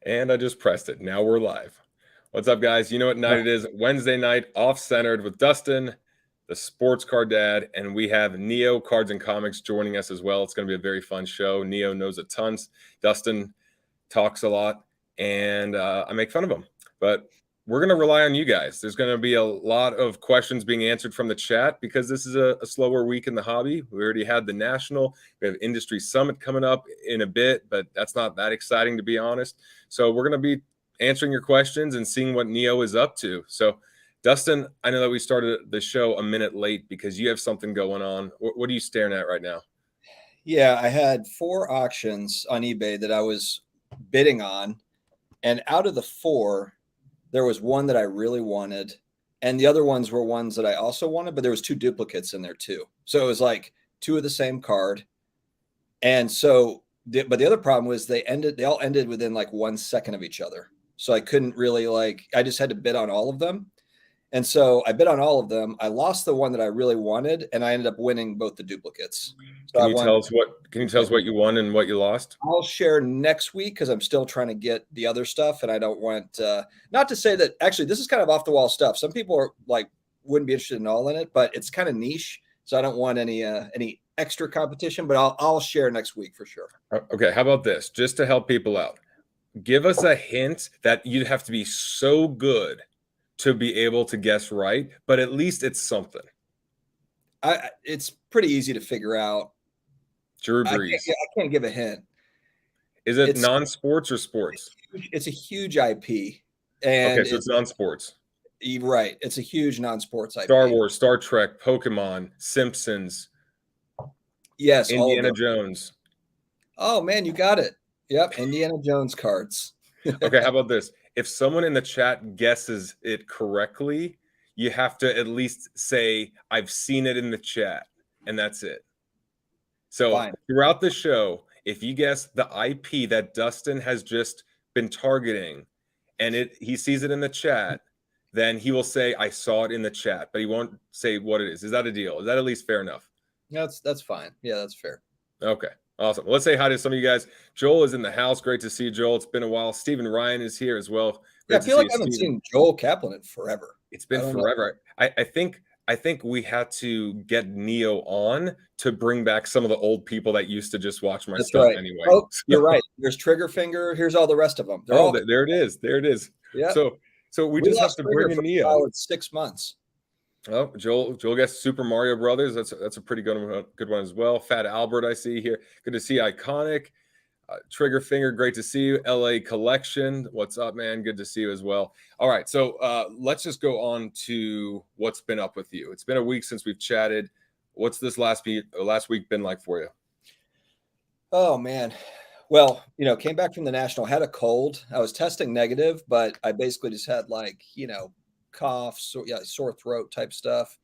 And I just pressed it. Now we're live. What's up, guys? You know what night it is? Wednesday night, off-centered with Dustin, the sports card dad, and we have Neo Cards and Comics joining us as well. It's going to be a very fun show. Neo knows a ton. Dustin talks a lot, and I make fun of him. But we're going to rely on you guys. There's going to be a lot of questions being answered from the chat because this is a slower week in the hobby. We already had the National. We have Industry Summit coming up in a bit, but that's not that exciting, to be honest. So we're going to be answering your questions and seeing what Neo is up to. So, Dustin, I know that we started the show a minute late because you have something going on. What are you staring at right now? Yeah, I had 4 auctions on eBay that I was bidding on. And out of the 4, there was one that I really wanted. And the other ones were ones that I also wanted, but there was 2 duplicates in there too. So it was like 2 of the same card. And so, but the other problem was they all ended within like 1 second of each other. So I couldn't really I just had to bid on all of them. And so I bid on all of them. I lost the one that I really wanted, and I ended up winning both the duplicates. So Can you tell us what you won and what you lost? I'll share next week because I'm still trying to get the other stuff, and I don't want not to say that actually this is kind of off the wall stuff. Some people are wouldn't be interested in all in it, but it's kind of niche, so I don't want any extra competition. But I'll share next week for sure. Okay, how about this? Just to help people out, give us a hint that you'd have to be so good to be able to guess right, but at least it's something. It's pretty easy to figure out. Drew Brees. I can't give a hint. Is it non-sports or sports? It's a huge IP. And okay, so it's non-sports. Right. It's a huge non-sports IP. Star Wars, Star Trek, Pokemon, Simpsons. Yes. Indiana Jones. Oh, man, you got it. Yep. Indiana Jones cards. Okay, how about this? If someone in the chat guesses it correctly, you have to at least say, I've seen it in the chat, and that's it. So Fine. Throughout the show, if you guess the IP that Dustin has just been targeting and he sees it in the chat, then he will say, I saw it in the chat, but he won't say what it is. Is that a deal? Is that at least fair enough? That's fine. Yeah, that's fair. Okay. Awesome. Well, let's say hi to some of you guys. Joel is in the house. Great to see you, Joel. It's been a while. Stephen Ryan is here as well. Great I feel like I haven't seen Joel Kaplan in forever. It's been forever. I think we had to get Neo on to bring back some of the old people that used to just watch my stuff anyway. Oh, you're right. There's Triggerfinger. Here's all the rest of them. There it is. There it is. Yeah. So we just have to bring in Neo. 6 months. Oh, Joel guessed Super Mario Brothers. That's a pretty good one as well. Fat Albert, I see here. Good to see Iconic. Triggerfinger, great to see you. LA Collection, what's up, man? Good to see you as well. All right, so let's just go on to what's been up with you. It's been a week since we've chatted. What's this last week been like for you? Oh, man. Well, came back from the National, had a cold. I was testing negative, but I basically just had cough, sore throat type stuff.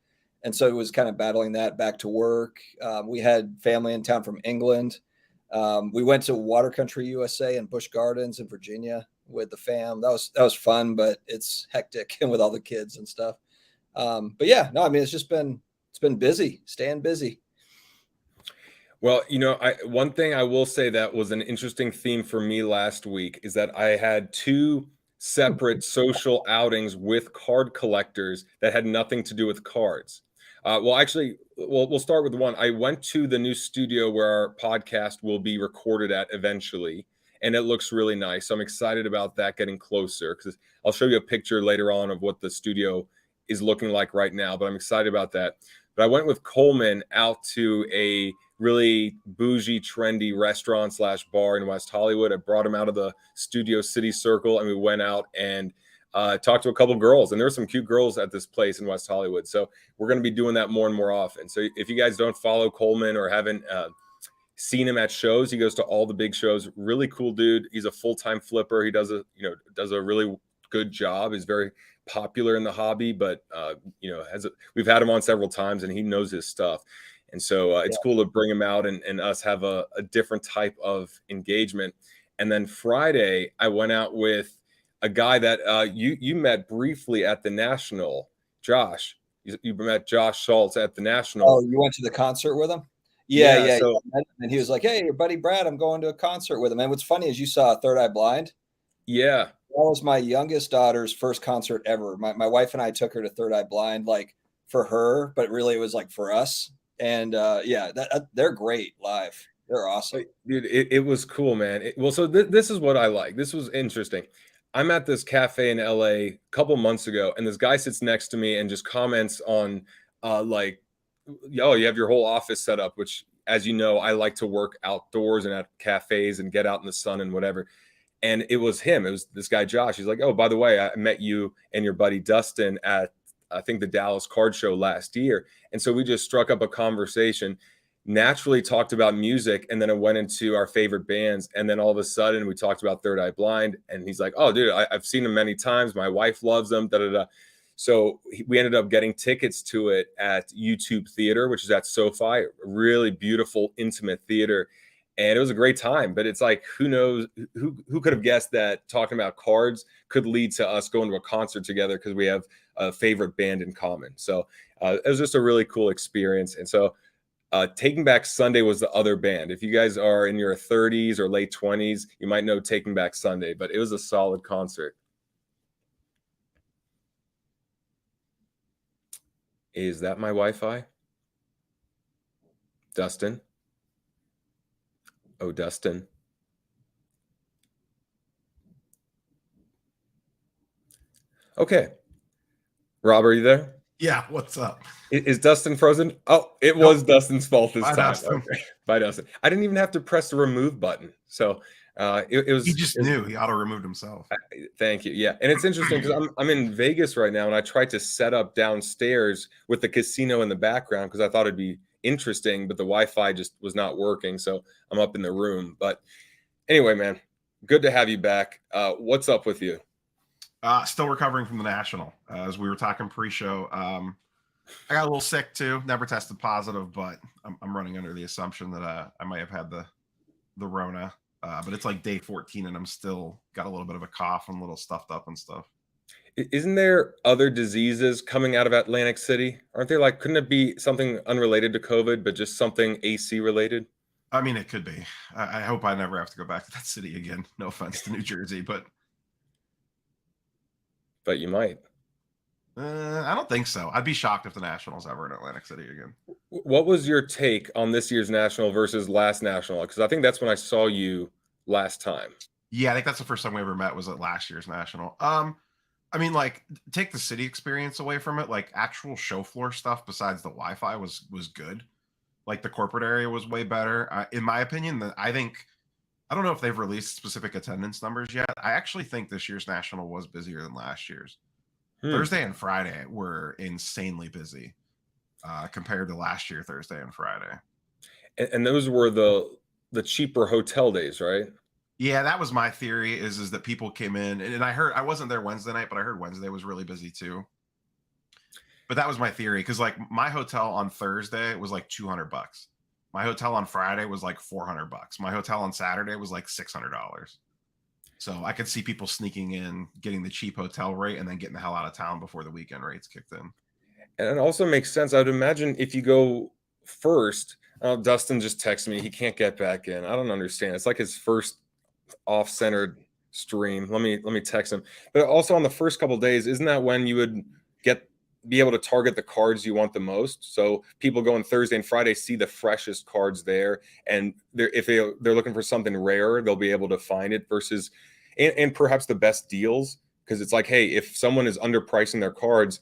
And so it was kind of battling that back to work. We had family in town from England. We went to Water Country, USA and Busch Gardens in Virginia with the fam. That was fun, but it's hectic and with all the kids and stuff. But yeah, no, I mean, it's been busy, staying busy. Well, one thing I will say that was an interesting theme for me last week is that I had 2 separate social outings with card collectors that had nothing to do with cards. We'll start with one. I went to the new studio where our podcast will be recorded at eventually, and it looks really nice. So I'm excited about that getting closer because I'll show you a picture later on of what the studio is looking like right now, but I'm excited about that. But I went with Coleman out to a really bougie, trendy restaurant / bar in West Hollywood. I brought him out of the Studio City Circle, and we went out and talked to a couple girls, and there were some cute girls at this place in West Hollywood. So we're going to be doing that more and more often. So if you guys don't follow Coleman or haven't seen him at shows, he goes to all the big shows. Really cool dude. He's a full-time flipper. He does a really good job. He's very popular in the hobby, but we've had him on several times, and he knows his stuff. And so it's cool to bring him out and us have a different type of engagement. And then Friday, I went out with a guy that you met briefly at the National, Josh. You met Josh Schultz at the National. Oh, you went to the concert with him? Yeah. So, and he was like, hey, your buddy Brad, I'm going to a concert with him. And what's funny is you saw Third Eye Blind. Yeah. That was my youngest daughter's first concert ever. My wife and I took her to Third Eye Blind, like for her, but really it was like for us. And yeah, they're great live. They're awesome. Dude, it was cool, man. Well, so this is what I like. This was interesting. I'm at this cafe in LA a couple months ago, and this guy sits next to me and just comments on, like, yo, you have your whole office set up, which, as you know, I like to work outdoors and at cafes and get out in the sun and whatever. And it was him. It was this guy, Josh. He's like, oh, by the way, I met you and your buddy Dustin at, I think, the Dallas Card Show last year. And so we just struck up a conversation, naturally talked about music, and then it went into our favorite bands. And then all of a sudden we talked about Third Eye Blind. And he's like, oh, dude, I've seen them many times. My wife loves them. Da, da, da. So we ended up getting tickets to it at YouTube Theater, which is at SoFi, really beautiful, intimate theater. And it was a great time. But it's like, who knows, who could have guessed that talking about cards could lead to us going to a concert together because we have a favorite band in common. So it was just a really cool experience. And so Taking Back Sunday was the other band. If you guys are in your 30s or late 20s, you might know Taking Back Sunday, but it was a solid concert. Is that my Wi-Fi? Dustin? Oh, Dustin. Okay. Rob, are you there? Yeah, what's up? Is Dustin frozen? Oh, it was Dustin's fault this Bye, time. Dustin. Okay. Bye, Dustin. I didn't even have to press the remove button. So it was. He just knew. He auto removed himself. Thank you. Yeah, and it's interesting because I'm in Vegas right now, and I tried to set up downstairs with the casino in the background because I thought it'd be interesting, but the Wi-Fi just was not working. So I'm up in the room. But anyway, man, good to have you back. What's up with you? Still recovering from the National. As we were talking pre-show, I got a little sick too. Never tested positive, but I'm running under the assumption that I might have had the Rona. But it's like day 14, and I'm still got a little bit of a cough and a little stuffed up and stuff. Isn't there other diseases coming out of Atlantic City? Aren't there, like, couldn't it be something unrelated to COVID, but just something AC related? I mean, it could be. I hope I never have to go back to that city again. No offense to New Jersey, but you might. I don't think so. I'd be shocked if the Nationals ever in Atlantic City again. What was your take on this year's National versus last National? Because I think that's when I saw you last time. Yeah, I think that's the first time we ever met was at last year's National. I mean, like, take the city experience away from it. Like, actual show floor stuff besides the Wi-Fi was good. Like, the corporate area was way better. In my opinion, I don't know if they've released specific attendance numbers yet. I actually think this year's National was busier than last year's. Thursday and Friday were insanely busy compared to last year, Thursday and Friday. And those were the cheaper hotel days, right? Yeah, that was my theory is that people came in, and I wasn't there Wednesday night, but I heard Wednesday was really busy too. But that was my theory because, like, my hotel on Thursday was like $200. My hotel on Friday was like $400. My hotel on Saturday was like $600. So I could see people sneaking in, getting the cheap hotel rate, and then getting the hell out of town before the weekend rates kicked in. And it also makes sense. I would imagine if you go first, Dustin just texted me. He can't get back in. I don't understand. It's like his first off-centered stream. Let me text him. But also on the first couple of days, isn't that when you would be able to target the cards you want the most? So people going Thursday and Friday see the freshest cards there, and if they're looking for something rare, they'll be able to find it versus and perhaps the best deals, because it's like, hey, if someone is underpricing their cards,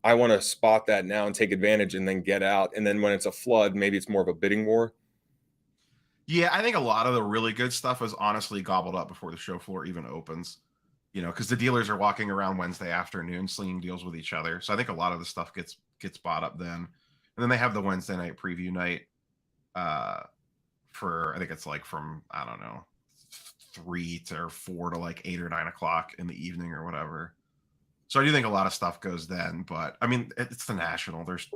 I want to spot that now and take advantage and then get out. And then when it's a flood, maybe it's more of a bidding war. Yeah, I think a lot of the really good stuff is honestly gobbled up before the show floor even opens. You know, because the dealers are walking around Wednesday afternoon slinging deals with each other. So I think a lot of the stuff gets bought up then. And then they have the Wednesday night preview night for, I think it's like from, I don't know, 3 to 4 to like 8 or 9 o'clock in the evening or whatever. So I do think a lot of stuff goes then. But I mean, it's the National. There's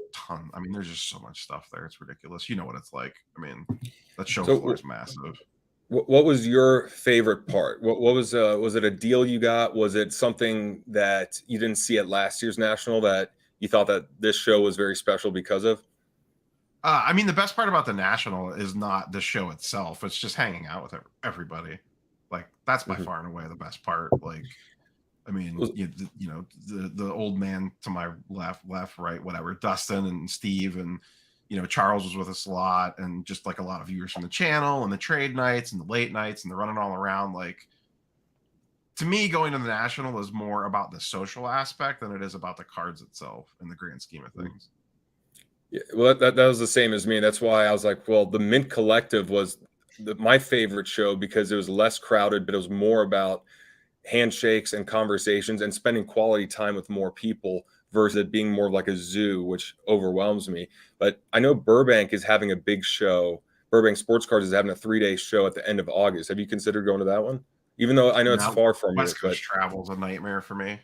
there's just so much stuff there. It's ridiculous. You know what it's like. I mean, that show floor is massive. What was your favorite part? What was it a deal you got? Was it something that you didn't see at last year's National that you thought that this show was very special because of? I mean, the best part about the National is not the show itself. It's just hanging out with everybody. Like that's by Mhm. far and away the best part. Like, I mean, the old man to my left, right, whatever, Dustin and Steve and Charles was with us a lot, and just like a lot of viewers from the channel and the trade nights and the late nights and the running all around. Like, to me, going to the National is more about the social aspect than it is about the cards itself in the grand scheme of things. Yeah, well, that was the same as me. That's why I was like, well, the Mint Collective was my favorite show because it was less crowded, but it was more about handshakes and conversations and spending quality time with more people versus it being more like a zoo, which overwhelms me. But I know Burbank is having a big show. Burbank Sports Cards is having a 3-day show at the end of August. Have you considered going to that one? Even though I know it's Now, far from you, West but Coast travel is a nightmare for me.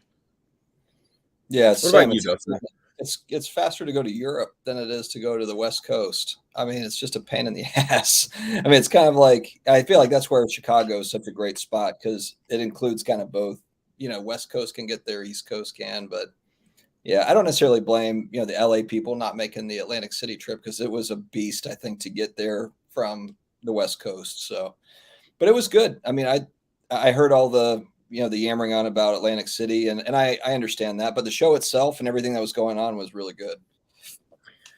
Yeah, what same. about you, Dustin? It's faster to go to Europe than it is to go to the West Coast. I mean, it's just a pain in the ass. I mean, it's kind of like, I feel like that's where Chicago is such a great spot because it includes kind of both. West Coast can get there, East Coast can, but yeah, I don't necessarily blame the LA people not making the Atlantic City trip because it was a beast, I think, to get there from the West Coast. So, but it was good. I mean, I heard all the yammering on about Atlantic City, and I understand that, but the show itself and everything that was going on was really good.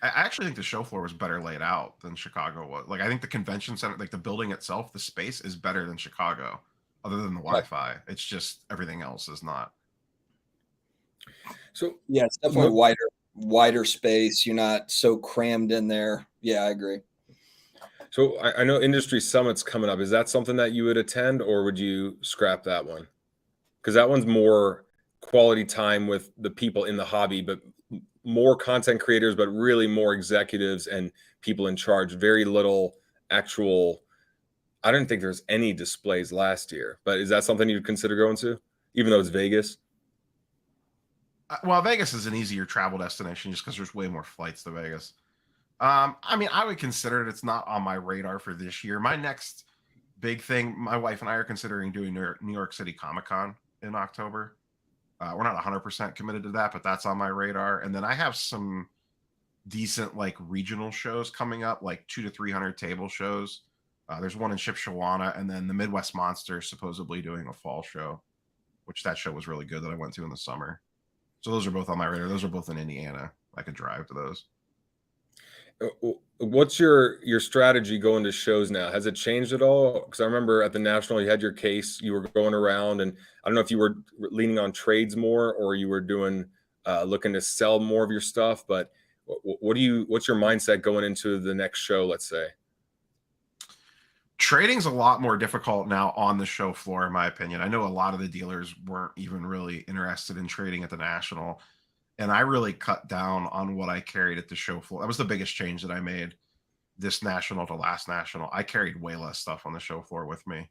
I actually think the show floor was better laid out than Chicago was. Like, I think the convention center, like the building itself, the space is better than Chicago, other than the Wi-Fi. It's just everything else is not. So yeah, it's definitely wider space. You're not so crammed in there. Yeah, I agree. So I know Industry Summit's coming up. Is that something that you would attend, or would you scrap that one? Because that one's more quality time with the people in the hobby, but more content creators, but really more executives and people in charge. Very little actual. I didn't think there's any displays last year, but is that something you'd consider going to, even though it's Vegas? Well, Vegas is an easier travel destination just because there's way more flights to Vegas. I mean, I would consider it. It's not on my radar for this year. My next big thing, my wife and I are considering doing New York City Comic Con in October. We're not 100% committed to that, but that's on my radar. And then I have some decent like regional shows coming up, like 200 to 300 table shows. There's one in Shipshewana, and then the Midwest Monster is supposedly doing a fall show, which that show was really good that I went to in the summer. So those are both on my radar. Those are both in Indiana. I could drive to those. What's your strategy going to shows now? Has it changed at all? Because I remember at the National, you had your case, you were going around, and I don't know if you were leaning on trades more or you were doing looking to sell more of your stuff. But what's your mindset going into the next show? Let's say trading's a lot more difficult now on the show floor, in my opinion. I know a lot of the dealers weren't even really interested in trading at the National, and I really cut down on what I carried at the show floor. That was the biggest change that I made this National to last National. I carried way less stuff on the show floor with me.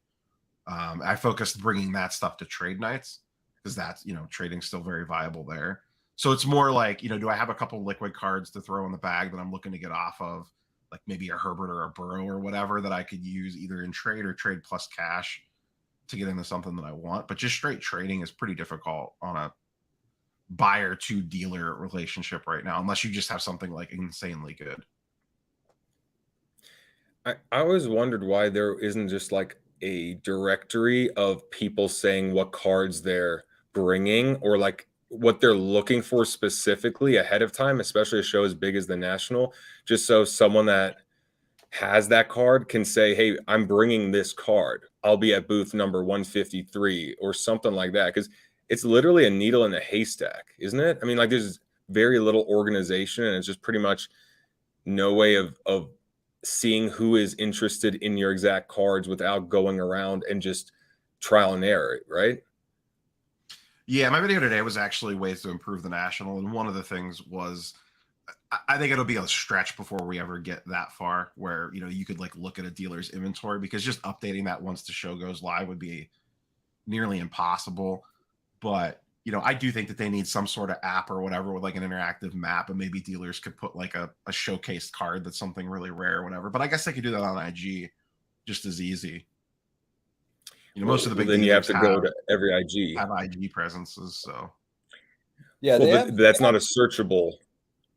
I focused bringing that stuff to trade nights because that's, trading's still very viable there. So it's more like, do I have a couple liquid cards to throw in the bag that I'm looking to get off of, like maybe a Herbert or a Burrow or whatever that I could use either in trade or trade plus cash to get into something that I want. But just straight trading is pretty difficult on a buyer to dealer relationship right now, unless you just have something like insanely good. I always wondered why there isn't just like a directory of people saying what cards they're bringing or like what they're looking for specifically ahead of time, especially a show as big as the National, just so someone that has that card can say, hey, I'm bringing this card. I'll be at booth number 153 or something like that. Because it's literally a needle in a haystack, isn't it? I mean, like there's very little organization and it's just pretty much no way of seeing who is interested in your exact cards without going around and just trial and error, right? Yeah, my video today was actually ways to improve the National, and one of the things was I think it'll be a stretch before we ever get that far where you could like look at a dealer's inventory, because just updating that once the show goes live would be nearly impossible. But I do think that they need some sort of app or whatever with like an interactive map, and maybe dealers could put like a showcased card that's something really rare or whatever. But I guess they could do that on IG just as easy. Most of the big then you have dealers to go to every IG. have IG presences, so Yeah, but that's not a searchable.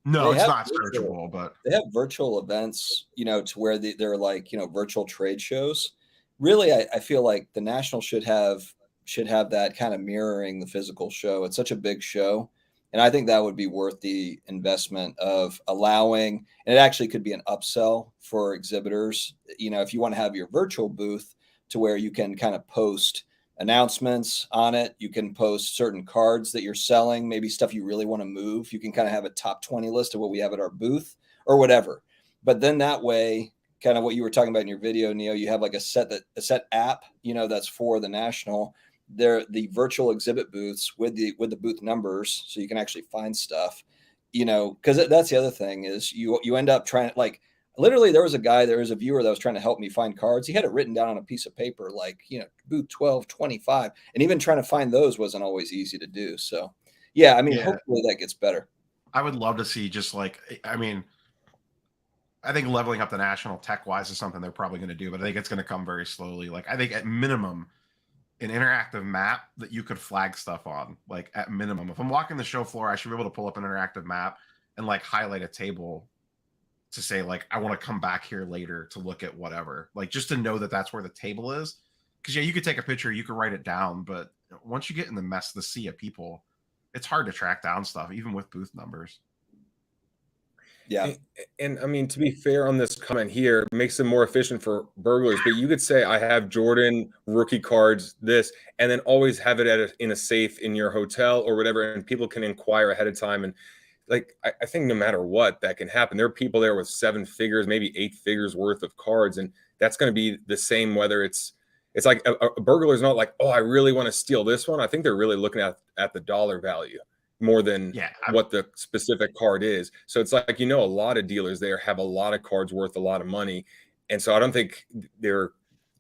no, it's not searchable, but they have virtual events, to where they're like, virtual trade shows. really, I feel like the National should have that kind of mirroring the physical show. It's such a big show. And I think that would be worth the investment of allowing, and it actually could be an upsell for exhibitors. You know, if you want to have your virtual booth to where you can kind of post announcements on it, you can post certain cards that you're selling, maybe stuff you really want to move. You can kind of have a top 20 list of what we have at our booth or whatever. But then that way, kind of what you were talking about in your video, Neo, you have like a set app, you know, that's for the National. They're the virtual exhibit booths with the booth numbers, so you can actually find stuff, you know, because that's the other thing is you end up trying, like, literally there was a viewer that was trying to help me find cards. He had it written down on a piece of paper, like, you know, booth 1225, and even trying to find those wasn't always easy to do. So yeah, I mean, hopefully that gets better. I would love to see just like, I mean, I think leveling up the National tech wise is something they're probably going to do, but I think it's going to come very slowly. Like, I think at minimum, an interactive map that you could flag stuff on. Like, at minimum, if I'm walking the show floor, I should be able to pull up an interactive map and like highlight a table to say, like, I want to come back here later to look at whatever, like, just to know that that's where the table is. Because yeah, you could take a picture, you could write it down, but once you get in the mess, the sea of people, it's hard to track down stuff, even with booth numbers. Yeah. And I mean, to be fair on this comment here, makes it more efficient for burglars. But you could say, I have Jordan rookie cards, this, and then always have it in a safe in your hotel or whatever, and people can inquire ahead of time. And like, I think no matter what, that can happen. There are people there with 7 figures, maybe 8 figures worth of cards, and that's going to be the same whether it's like a burglar is not like, oh, I really want to steal this one. I think they're really looking at the dollar value more than what the specific card is. So it's like, you know, a lot of dealers there have a lot of cards worth a lot of money. And so I don't think they're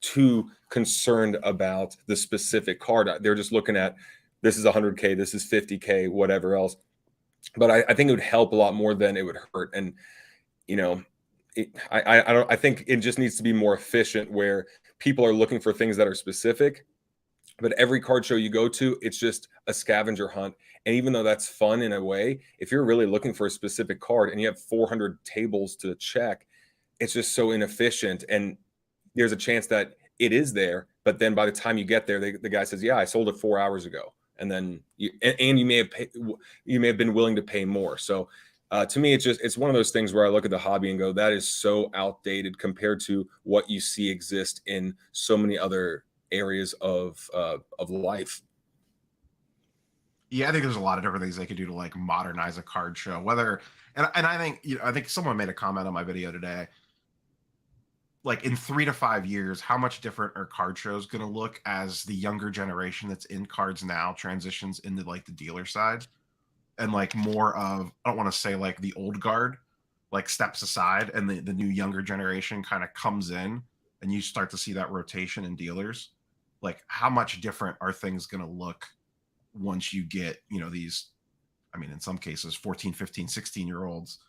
too concerned about the specific card. They're just looking at, this is 100K, this is 50K, whatever else. But I think it would help a lot more than it would hurt. And, you know, I think it just needs to be more efficient where people are looking for things that are specific. But every card show you go to, it's just a scavenger hunt. And even though that's fun in a way, if you're really looking for a specific card and you have 400 tables to check, it's just so inefficient. And there's a chance that it is there, but then by the time you get there, the guy says, yeah, I sold it 4 hours ago. And then you may have been willing to pay more. So to me, it's one of those things where I look at the hobby and go, that is so outdated compared to what you see exist in so many other areas of life. Yeah, I think there's a lot of different things they could do to like modernize a card show. Whether and I think, you know, I think someone made a comment on my video today. Like, in 3 to 5 years, how much different are card shows going to look as the younger generation that's in cards now transitions into like the dealer side, and like more of, I don't want to say like the old guard like steps aside and the new younger generation kind of comes in, and you start to see that rotation in dealers. Like, how much different are things going to look once you get, you know, these, I mean, in some cases 14, 15, 16-year-olds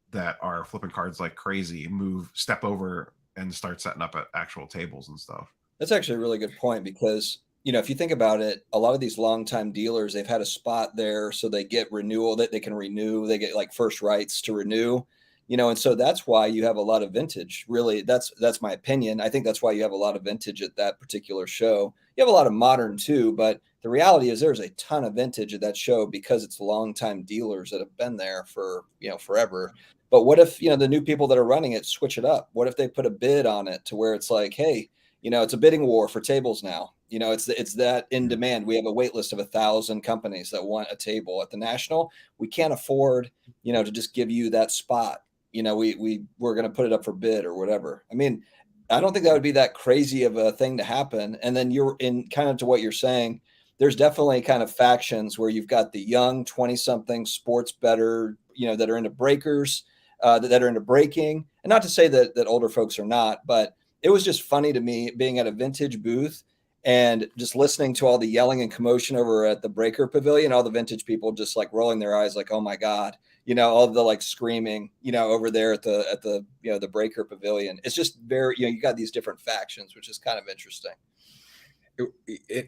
that are flipping cards like crazy step over and start setting up at actual tables and stuff. That's actually a really good point, because, you know, if you think about it, a lot of these longtime dealers, they've had a spot there, so they get renewal, that they can renew, they get like first rights to renew, you know, and so that's why you have a lot of vintage. Really, that's my opinion. I think that's why you have a lot of vintage at that particular show. You have a lot of modern too, but the reality is there's a ton of vintage at that show because it's longtime dealers that have been there for, you know, forever. But what if, you know, the new people that are running it switch it up? What if they put a bid on it to where it's like, hey, you know, it's a bidding war for tables now. You know, it's that in demand. We have a wait list of 1,000 companies that want a table at the National. We can't afford, you know, to just give you that spot. You know, we're going to put it up for bid or whatever. I mean, I don't think that would be that crazy of a thing to happen. And then you're in kind of to what you're saying. There's definitely kind of factions where you've got the young 20-something sports bettor, you know, that are into breakers, that are into breaking. And not to say that older folks are not, but it was just funny to me being at a vintage booth and just listening to all the yelling and commotion over at the breaker pavilion, all the vintage people just like rolling their eyes like, oh my God, you know, all the like screaming, you know, over there at the, you know, the breaker pavilion. It's just very, you know, you got these different factions, which is kind of interesting.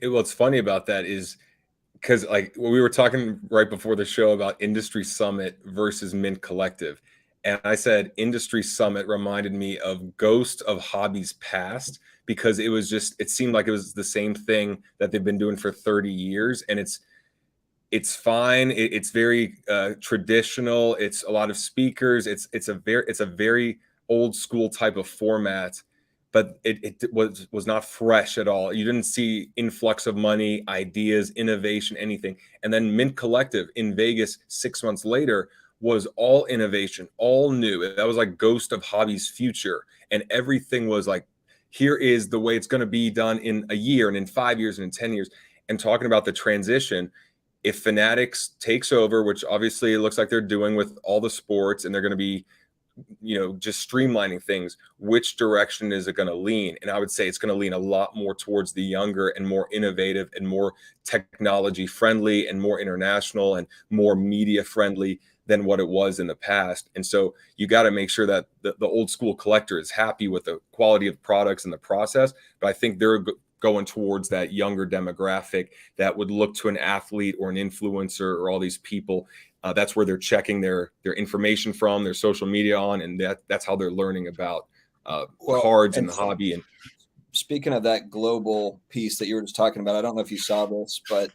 What's funny about that is because, like, we were talking right before the show about Industry Summit versus Mint Collective, And I said Industry Summit reminded me of Ghost of Hobbies Past, because it seemed like it was the same thing that they've been doing for 30 years. And it's fine. It's very traditional. It's a lot of speakers. It's a very old school type of format, but it was not fresh at all. You didn't see influx of money, ideas, innovation, anything. And then Mint Collective in Vegas 6 months later was all innovation, all new. That was like Ghost of Hobbies Future, and everything was like, here is the way it's going to be done in a year and in 5 years and in 10 years. And talking about the transition, if Fanatics takes over, which obviously it looks like they're doing with all the sports, and they're going to be, just streamlining things, which direction is it going to lean? And I would say it's going to lean a lot more towards the younger and more innovative and more technology friendly and more international and more media friendly than what it was in the past. And so you got to make sure that the old school collector is happy with the quality of products and the process. But I think they're going towards that younger demographic that would look to an athlete or an influencer or all these people. That's where they're checking their information from, their social media on, and that's how they're learning about cards and the hobby. And speaking of that global piece that you were just talking about, I don't know if you saw this, but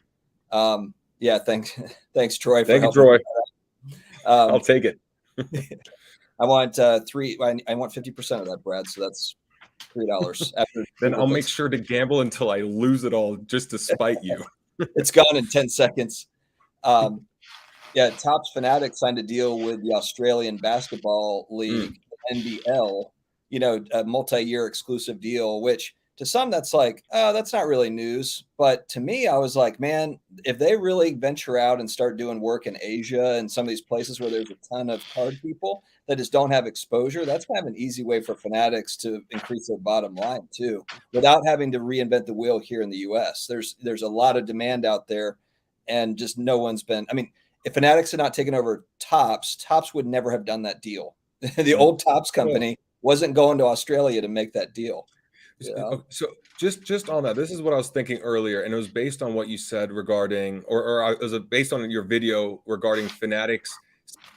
yeah, thanks, Troy. Thank you, Troy. I'll take it. I want 50% of that, Brad. So that's $3 after. Then I'll make sure to gamble until I lose it all, just to spite you. It's gone in 10 seconds. Yeah, Topps Fanatics signed a deal with the Australian Basketball League, NBL, a multi-year exclusive deal, which to some that's like, oh, that's not really news. But to me, I was like, man, if they really venture out and start doing work in Asia and some of these places where there's a ton of card people that just don't have exposure, that's kind of an easy way for Fanatics to increase their bottom line too, without having to reinvent the wheel here in the US. There's a lot of demand out there, and just no one's been, I mean, if Fanatics had not taken over Topps would never have done that deal. The old Topps company wasn't going to Australia to make that deal. Yeah. So just on that, this is what I was thinking earlier, and it was based on what you said regarding, or it was based on your video regarding Fanatics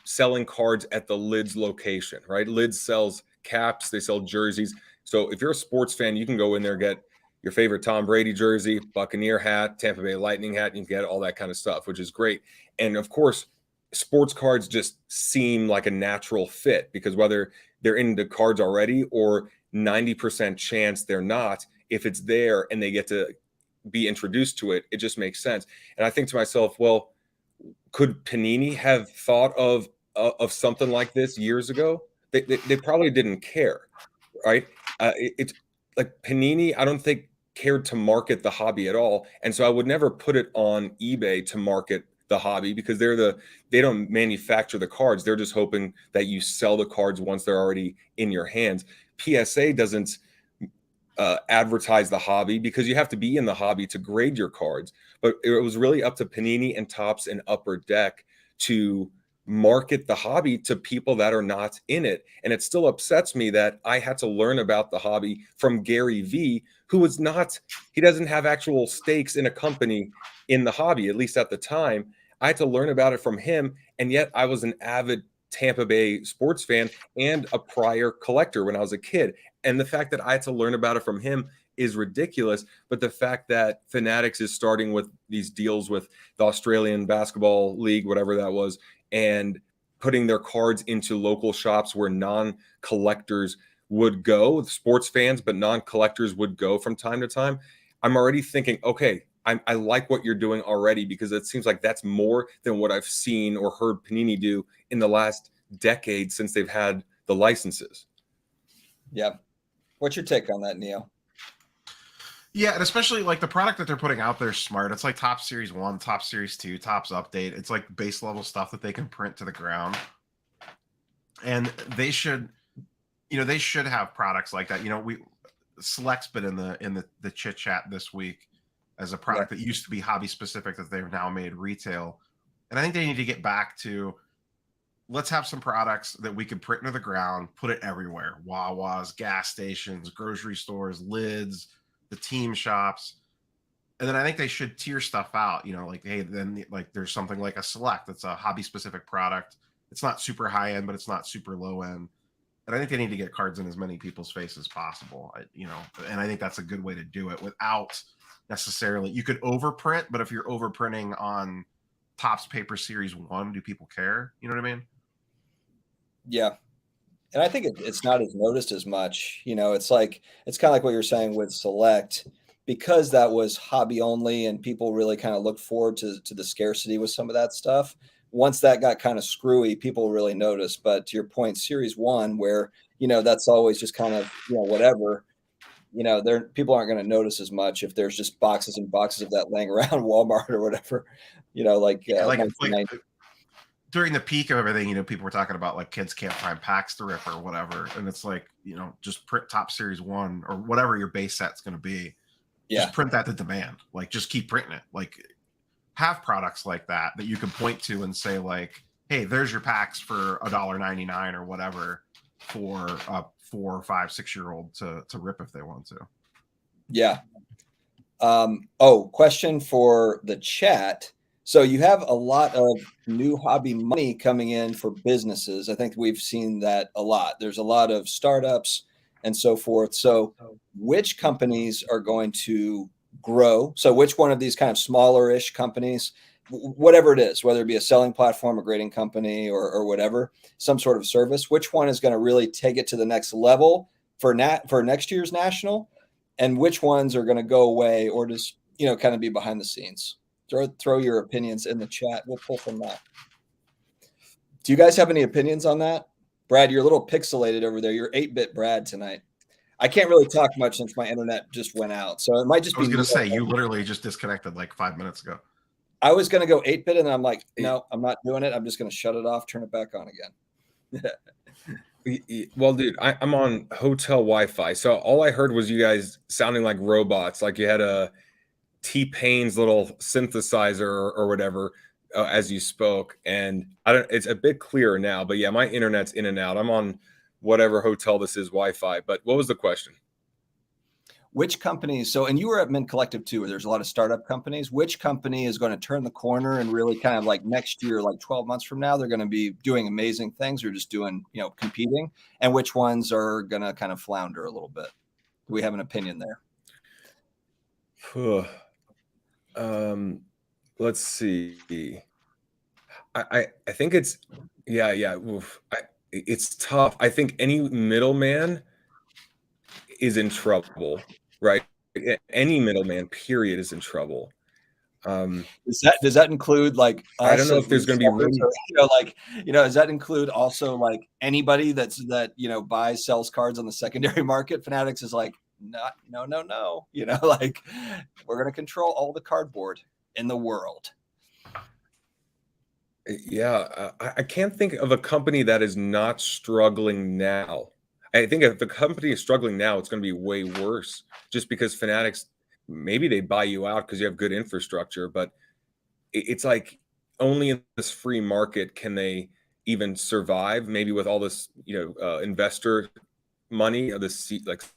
selling cards at the Lids location, right? Lids sells caps, they sell jerseys. So if you're a sports fan, you can go in there, get your favorite Tom Brady jersey, Buccaneer hat, Tampa Bay Lightning hat, and you can get all that kind of stuff, which is great. And of course, sports cards just seem like a natural fit, because whether they're into cards already or 90% chance they're not, if it's there and they get to be introduced to it, it just makes sense. And I think to myself, well, could Panini have thought of something like this years ago? They probably didn't care, right? It's like Panini, I don't think cared to market the hobby at all, and so I would never put it on eBay to market the hobby, because they don't manufacture the cards. They're just hoping that you sell the cards once they're already in your hands. PSA doesn't advertise the hobby, because you have to be in the hobby to grade your cards. But it was really up to Panini and Topps and Upper Deck to market the hobby to people that are not in it. And it still upsets me that I had to learn about the hobby from Gary V, who was not, he doesn't have actual stakes in a company in the hobby, at least at the time. I had to learn about it from him. And yet I was an avid Tampa Bay sports fan and a prior collector when I was a kid. And the fact that I had to learn about it from him is ridiculous. But the fact that Fanatics is starting with these deals with the Australian Basketball League, whatever that was, and putting their cards into local shops where non-collectors would go, sports fans, but non-collectors would go from time to time, I'm already thinking, okay, I like what you're doing already, because it seems like that's more than what I've seen or heard Panini do in the last decade since they've had the licenses. Yeah. What's your take on that, Neo? Yeah, and especially like the product that they're putting out there is smart. It's like Topps Series 1, Topps Series 2, Topps Update. It's like base level stuff that they can print to the ground. And they should, they should have products like that. Select's been in the chit chat this week as a product that used to be hobby specific that they've now made retail. And I think they need to get back to, let's have some products that we can print into the ground, put it everywhere. Wawa's, gas stations, grocery stores, Lids, the team shops. And then I think they should tier stuff out, like, hey, then like there's something like a Select that's a hobby specific product It's not super high end, but it's not super low end. And I think they need to get cards in as many people's faces as possible. And I think that's a good way to do it without necessarily. You could overprint, but if you're overprinting on Topps Paper Series 1, do people care? You know what I mean? Yeah. And I think it's not as noticed as much. It's kind of like what you're saying with Select, because that was hobby only and people really kind of looked forward to the scarcity with some of that stuff. Once that got kind of screwy, people really noticed. But to your point, Series 1, where, that's always just kind of, whatever, people aren't going to notice as much if there's just boxes and boxes of that laying around Walmart or whatever, like during the peak of everything, people were talking about like kids can't find packs to rip or whatever. And it's like, just print Top Series 1 or whatever your base set's going to be. Yeah. Just print that to demand. Like, just keep printing it. Like, have products like that you can point to and say like, hey, there's your packs for $1.99 or whatever for a 4, 5, 6-year-old to rip if they want to. Yeah. Question for the chat. So you have a lot of new hobby money coming in for businesses. I think we've seen that a lot. There's a lot of startups and so forth. So which companies are going to grow? So which one of these kind of smaller-ish companies, whatever it is, whether it be a selling platform, a grading company, or whatever, some sort of service, which one is going to really take it to the next level for next year's national, and which ones are going to go away or just kind of be behind the scenes? Throw your opinions in the chat. We'll pull from that. Do you guys have any opinions on that? Brad, you're a little pixelated over there. You're 8-bit Brad tonight. I can't really talk much since my internet just went out. So it might just be. I was going to say, you literally just disconnected like 5 minutes ago. I was going to go 8-bit and then I'm like, no, I'm not doing it. I'm just going to shut it off, turn it back on again. Well, dude, I'm on hotel Wi-Fi. So all I heard was you guys sounding like robots, like you had a T-Pain's little synthesizer or whatever as you spoke. And it's a bit clearer now, but yeah, my internet's in and out. I'm on whatever hotel this is Wi-Fi. But what was the question? Which companies? And you were at Mint Collective too, where there's a lot of startup companies. Which company is going to turn the corner and really kind of like next year, like 12 months from now, they're going to be doing amazing things or just doing, competing? And which ones are going to kind of flounder a little bit? Do we have an opinion there? Let's see. I think it's Oof. It's tough. I think any middleman is in trouble, right? Any middleman, period, is in trouble. Does that include like I don't know if there's going to be room, does that include also like anybody that buys, sells cards on the secondary market? Fanatics is like, no, like we're going to control all the cardboard in the world. Yeah, I can't think of a company that is not struggling now. I think if the company is struggling now, it's going to be way worse just because Fanatics, maybe they buy you out because you have good infrastructure, but it's like only in this free market can they even survive, maybe with all this, investor money or the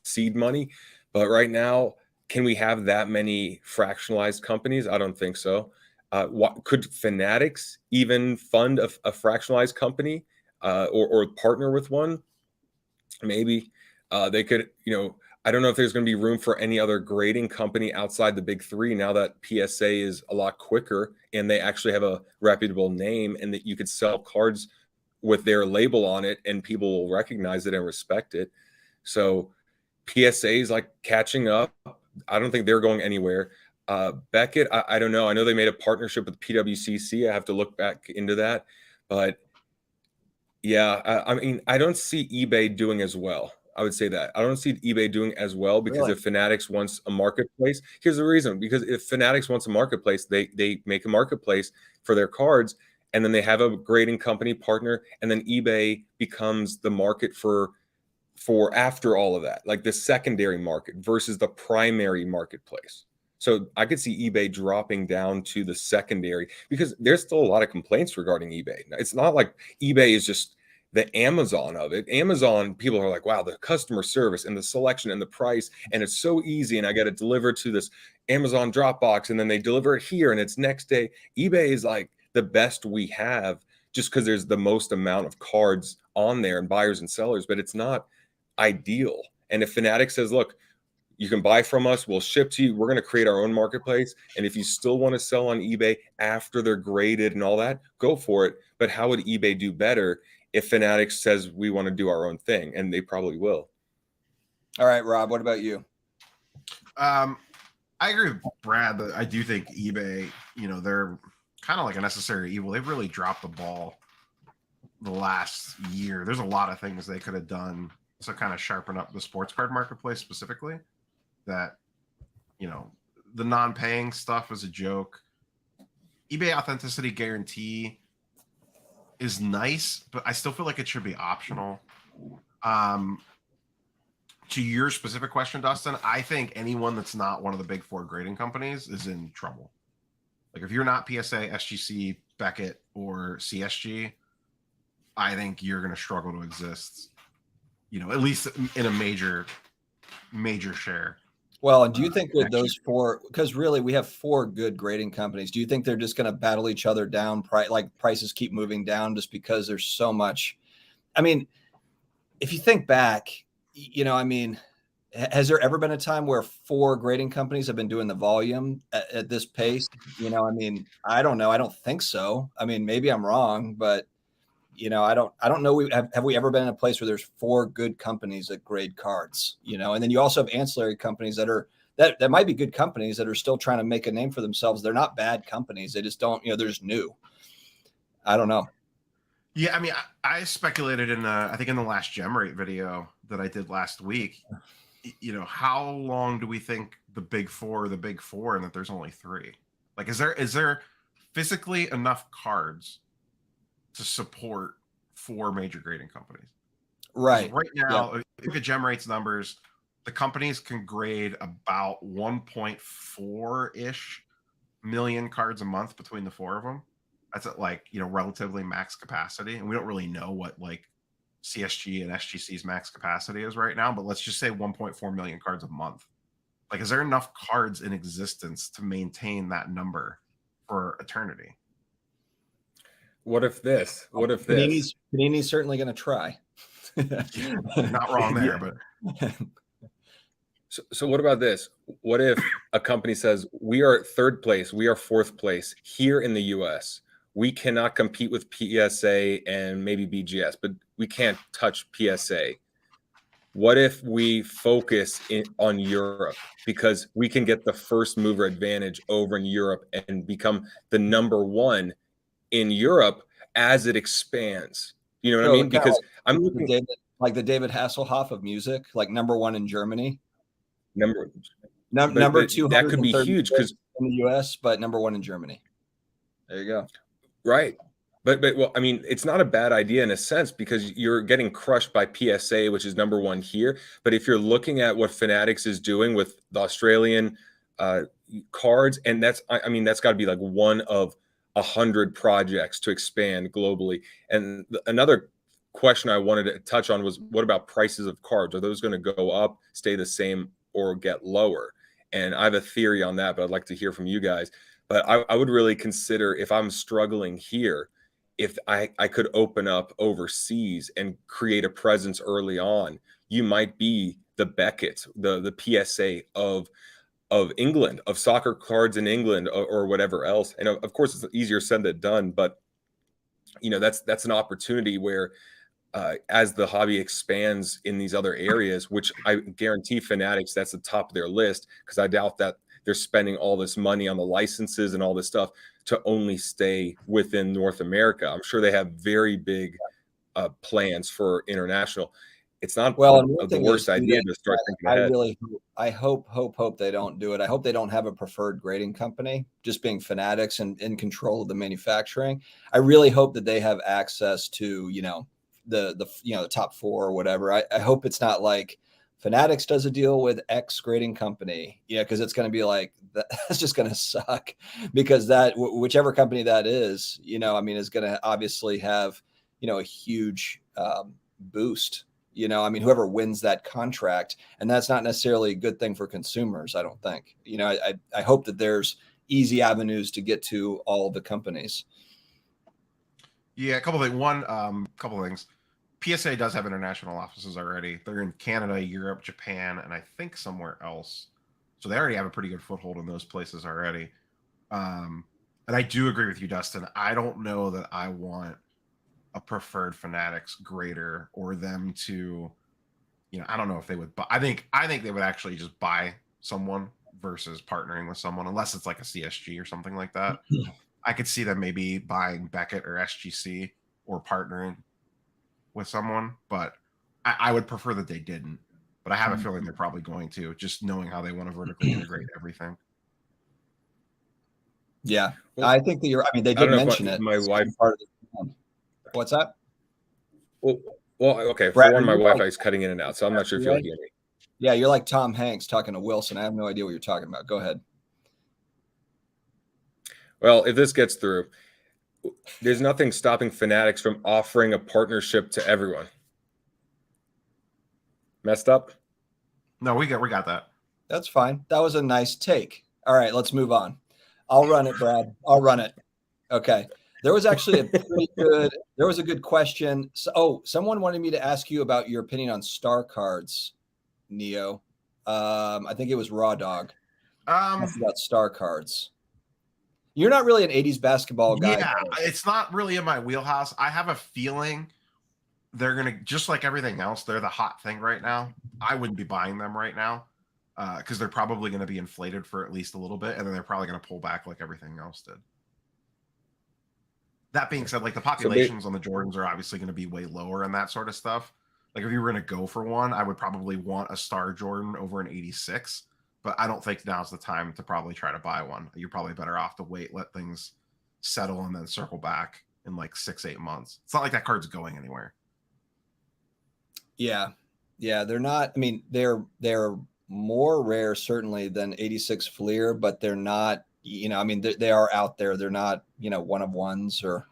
seed money. But right now, can we have that many fractionalized companies? I don't think so. Could Fanatics even fund a fractionalized company or partner with one? Maybe they could, I don't know if there's going to be room for any other grading company outside the big three now that PSA is a lot quicker and they actually have a reputable name and that you could sell cards with their label on it and people will recognize it and respect it. So PSA is like catching up. I don't think they're going anywhere. Beckett, I don't know. I know they made a partnership with PWCC. I have to look back into that. But yeah, I mean, I don't see eBay doing as well. I would say that. I don't see eBay doing as well because Really? if Fanatics wants a marketplace, here's the reason. Because if Fanatics wants a marketplace, they make a marketplace for their cards, and then they have a grading company partner, and then eBay becomes the market for after all of that, like the secondary market versus the primary marketplace. So I could see eBay dropping down to the secondary because there's still a lot of complaints regarding eBay. It's not like eBay is just the Amazon of it. Amazon, people are like, wow, the customer service and the selection and the price, and it's so easy. And I got it delivered to this Amazon Dropbox, and then they deliver it here, and it's next day. eBay is like the best we have just because there's the most amount of cards on there and buyers and sellers, but it's not ideal. And if Fanatics says, look, you can buy from us, we'll ship to you, we're going to create our own marketplace. And if you still want to sell on eBay after they're graded and all that, go for it. But how would eBay do better if Fanatics says we want to do our own thing? And they probably will. All right, Rob, what about you? I agree with Brad that I do think eBay, they're kind of like a necessary evil. They've really dropped the ball the last year. There's a lot of things they could have done to kind of sharpen up the sports card marketplace specifically. That, the non-paying stuff is a joke. eBay authenticity guarantee is nice, but I still feel like it should be optional. To your specific question, Dustin, I think anyone that's not one of the big four grading companies is in trouble. Like if you're not PSA, SGC, Beckett, or CSG, I think you're going to struggle to exist, at least in a major share. Well, and do you think with those four, because really we have four good grading companies, do you think they're just going to battle each other down? Like prices keep moving down just because there's so much. I mean, if you think back, has there ever been a time where four grading companies have been doing the volume at this pace? I don't know. I don't think so. Maybe I'm wrong, but I don't know. Have we ever been in a place where there's four good companies that grade cards, and then you also have ancillary companies that might be good companies that are still trying to make a name for themselves. They're not bad companies. They just don't, they're just new. I don't know. Yeah. I speculated I think in the last GemRate video that I did last week, how long do we think the big four are the big four and that there's only three? Like, is there physically enough cards to support four major grading companies? Right. Right now, if you look at GemRate's numbers, the companies can grade about 1.4-ish million cards a month between the four of them. That's at relatively max capacity. And we don't really know what CSG and SGC's max capacity is right now, but let's just say 1.4 million cards a month. Is there enough cards in existence to maintain that number for eternity? What if this? Panini's certainly going to try. Not wrong there, but. So what about this? What if a company says, we are third place, we are fourth place here in the US. We cannot compete with PSA and maybe BGS, but we can't touch PSA. What if we focus on Europe because we can get the first mover advantage over in Europe and become the number one in Europe as it expands? You know what I mean? Because I'm looking like the David Hasselhoff of music, like number one in Germany. Number two. That could be huge because in the US, but number one in Germany. There you go. Right. But it's not a bad idea in a sense because you're getting crushed by PSA, which is number one here. But if you're looking at what Fanatics is doing with the Australian cards, and that's got to be like one of 100 projects to expand globally. And another question I wanted to touch on was, what about prices of cards? Are those going to go up, stay the same, or get lower? And I have a theory on that, but I'd like to hear from you guys. But I would really consider, if I'm struggling here, if I could open up overseas and create a presence early on. You might be the Beckett, the PSA of England, of soccer cards in England, or whatever else. And of course, it's easier said than done, but that's an opportunity where as the hobby expands in these other areas, which I guarantee Fanatics, that's the top of their list, because I doubt that they're spending all this money on the licenses and all this stuff to only stay within North America. I'm sure they have very big plans for international. It's not the worst idea to start thinking ahead. I hope they don't do it. I hope they don't have a preferred grading company, just being Fanatics and in control of the manufacturing. I really hope that they have access to, the top four or whatever. I hope it's not like Fanatics does a deal with X grading company, because it's going to be like, that's just going to suck, because that whichever company that is, is going to obviously have, a huge boost, whoever wins that contract. And that's not necessarily a good thing for consumers, I don't think. I hope that there's easy avenues to get to all the companies. Yeah, a couple things. One, couple things. PSA does have international offices already. They're in Canada, Europe, Japan, and I think somewhere else. So they already have a pretty good foothold in those places already. And I do agree with you, Dustin. I don't know that I want a preferred Fanatics grader or them to, I don't know if they would buy. I think they would actually just buy someone versus partnering with someone, unless it's like a CSG or something like that. I could see them maybe buying Beckett or SGC or partnering with someone, but I would prefer that they didn't. But I have a feeling they're probably going to, just knowing how they want to vertically integrate everything. Yeah, Well, I think that I mean, they I don't did know if mention it. my wife. Part of the, what's that? Well, okay. Brad, For one, are my you Wi-Fi like- is cutting in and out, so I'm not sure if you'll hear me. Yeah, you're like Tom Hanks talking to Wilson. I have no idea what you're talking about. Go ahead. Well, if this gets through, there's nothing stopping Fanatics from offering a partnership to everyone. Messed up? No, we got that. That's fine. That was a nice take. All right, let's move on. I'll run it, Brad. I'll run it. Okay. There was actually a pretty good. There was a good question. So, someone wanted me to ask you about your opinion on star cards, Neo. I think it was Raw Dog. Asked about star cards. You're not really an 80s basketball guy. Yeah, it's not really in my wheelhouse. I have a feeling they're going to, just like everything else, they're the hot thing right now. I wouldn't be buying them right now because they're probably going to be inflated for at least a little bit, and then they're probably going to pull back like everything else did. That being said, like the populations on the Jordans are obviously going to be way lower and that sort of stuff. Like if you were going to go for one, I would probably want a star Jordan over an 86, but I don't think now's the time to probably try to buy one. You're probably better off to wait, let things settle, and then circle back in like 6-8 months. It's not like that card's going anywhere. Yeah. They're not. I mean, they're more rare certainly than 86 Fleer, but they're not. I mean, they are out there. They're not, one of ones or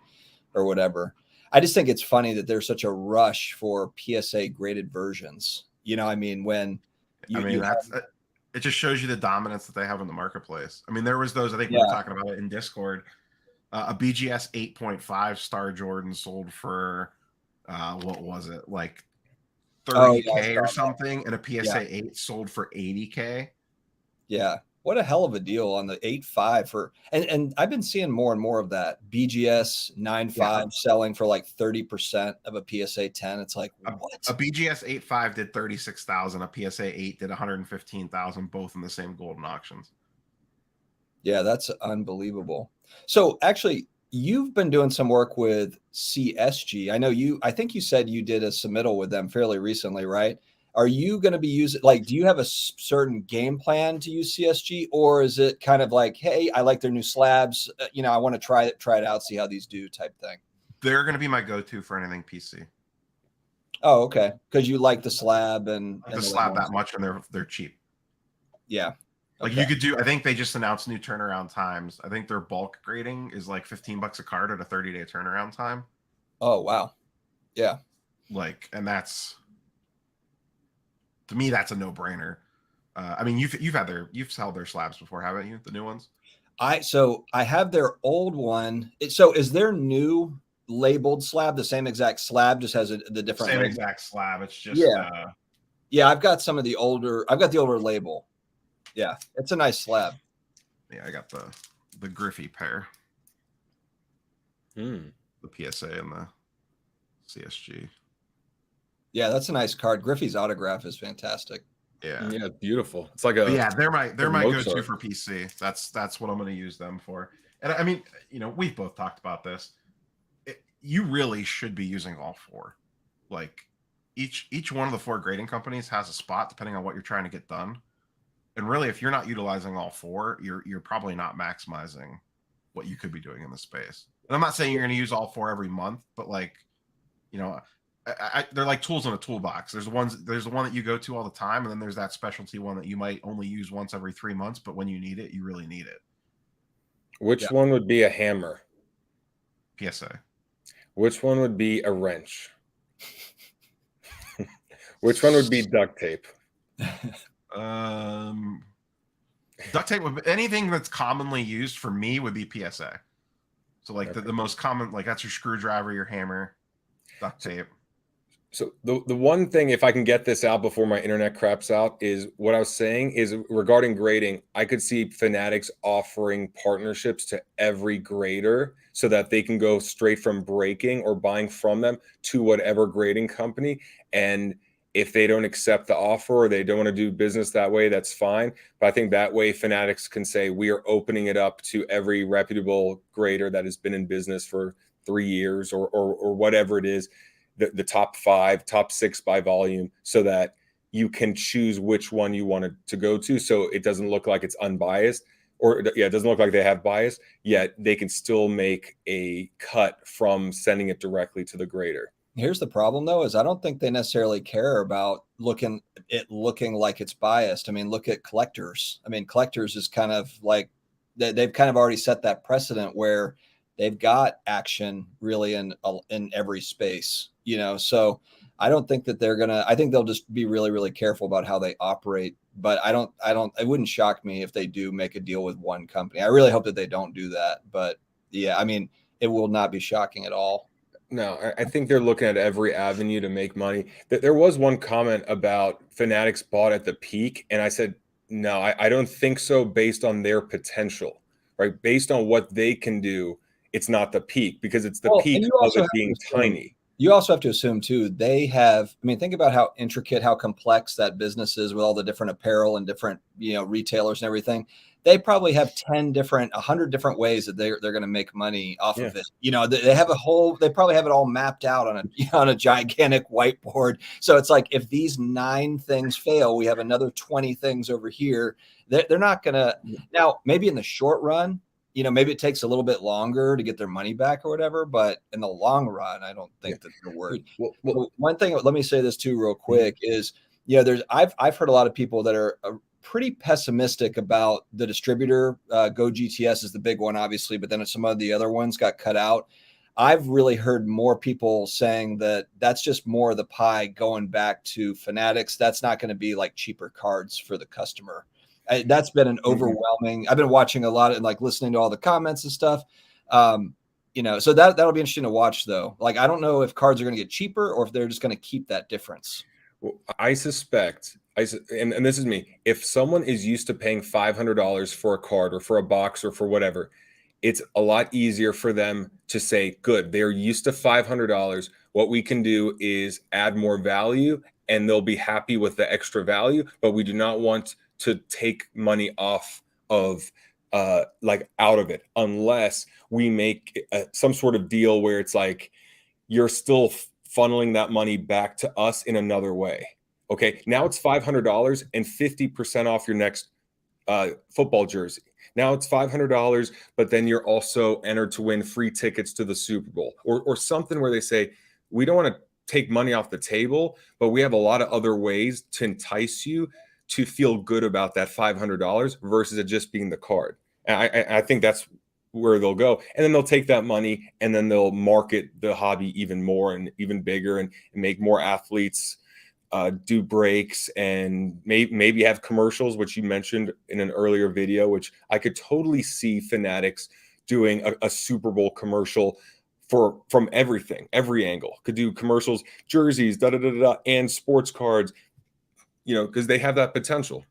whatever. I just think it's funny that there's such a rush for PSA graded versions. I mean, when it just shows you the dominance that they have in the marketplace. I mean, there was those, I think we were talking about it in Discord, a BGS 8.5 star Jordan sold for, what was it? Like 30K or something. And a PSA 8 sold for 80K. Yeah. What a hell of a deal on the 8.5 for, and I've been seeing more and more of that. BGS 9.5 selling for like 30% of a PSA 10. It's like, what? A BGS 8.5 did 36,000. A PSA 8 did 115,000, both in the same golden auctions. Yeah, that's unbelievable. So actually, you've been doing some work with CSG. I think you said you did a submittal with them fairly recently, right? Are you going to be using, do you have a certain game plan to use CSG, or is it kind of like, hey, I like their new slabs, I want to try it out, see how these do type thing? They're going to be my go-to for anything PC. Oh, okay. Because you like the slab and the slab that much, and they're cheap. Yeah. Like you could do, I think they just announced new turnaround times. I think their bulk grading is like $15 a card at a 30-day turnaround time. Oh, wow. Yeah. And that's, to me, that's a no-brainer. I mean, you've held their slabs before, haven't you? The new ones. I have their old one. So is their new labeled slab the same exact slab, just has the different same exact slab? It's just I've got some of the older. I've got the older label. Yeah, it's a nice slab. Yeah, I got the Griffey pair. The PSA and the CSG. Yeah, that's a nice card. Griffey's autograph is fantastic. Yeah, beautiful. It's like a they're my go-to for PC. That's what I'm going to use them for. And I mean, we've both talked about this. You really should be using all four. Like each one of the four grading companies has a spot depending on what you're trying to get done. And really, if you're not utilizing all four, you're probably not maximizing what you could be doing in the space. And I'm not saying you're going to use all four every month, but they're like tools in a toolbox. There's the one that you go to all the time, and then there's that specialty one that you might only use once every 3 months, but when you need it, you really need it. Which one would be a hammer? PSA. Which one would be a wrench? Which one would be duct tape? Duct tape anything that's commonly used for me would be PSA. So like the most common, like that's your screwdriver, your hammer, duct tape. So the one thing, if I can get this out before my internet craps out, is what I was saying is regarding grading, I could see Fanatics offering partnerships to every grader so that they can go straight from breaking or buying from them to whatever grading company. And if they don't accept the offer or they don't want to do business that way, that's fine. But I think that way Fanatics can say we are opening it up to every reputable grader that has been in business for 3 years or whatever it is, the top 5, top 6 by volume, so that you can choose which one you want to go to. So it doesn't look like it's unbiased, or it doesn't look like they have bias, yet they can still make a cut from sending it directly to the grader. Here's the problem, though, is I don't think they necessarily care about looking like it's biased. I mean, look at collectors. I mean, collectors is kind of like they've kind of already set that precedent where they've got action really in every space, so I don't think that I think they'll just be really, really careful about how they operate. But it wouldn't shock me if they do make a deal with one company. I really hope that they don't do that. But yeah, I mean, it will not be shocking at all. No, I think they're looking at every avenue to make money. There was one comment about Fanatics bought at the peak, and I said, no, I don't think so based on their potential, right? Based on what they can do, it's not the peak because it's the peak of it being tiny. You also have to assume too, they have, I mean, think about how intricate, how complex that business is with all the different apparel and different, retailers and everything. They probably have 100 different ways that they're going to make money off of it. They have they probably have it all mapped out on a gigantic whiteboard. So it's like, if these 9 things fail, we have another 20 things over here. They're not going to, now maybe in the short run, maybe it takes a little bit longer to get their money back or whatever, but in the long run, I don't think that they're worried. Well, one thing, let me say this too, real quick, is, I've heard a lot of people that are pretty pessimistic about the distributor. Go GTS is the big one, obviously, but then some of the other ones got cut out. I've really heard more people saying that that's just more of the pie going back to Fanatics. That's not going to be like cheaper cards for the customer. That's been an overwhelming. I've been watching a lot and like listening to all the comments and stuff. So that'll be interesting to watch, though. Like, I don't know if cards are going to get cheaper or if they're just going to keep that difference. Well, I suspect, and this is me, if someone is used to paying $500 for a card or for a box or for whatever, it's a lot easier for them to say, good, they're used to $500. What we can do is add more value and they'll be happy with the extra value, but we do not want to take money off of out of it unless we make some sort of deal where it's like you're still funneling that money back to us in another way. Okay, now it's $500 and 50% off your next football jersey. Now it's $500, but then you're also entered to win free tickets to the Super Bowl or something where they say, we don't want to take money off the table, but we have a lot of other ways to entice you to feel good about that $500 versus it just being the card. And I think that's where they'll go. And then they'll take that money and then they'll market the hobby even more and even bigger and make more athletes do breaks and maybe have commercials, which you mentioned in an earlier video, which I could totally see Fanatics doing a Super Bowl commercial from everything, every angle. Could do commercials, jerseys, and sports cards, because they have that potential.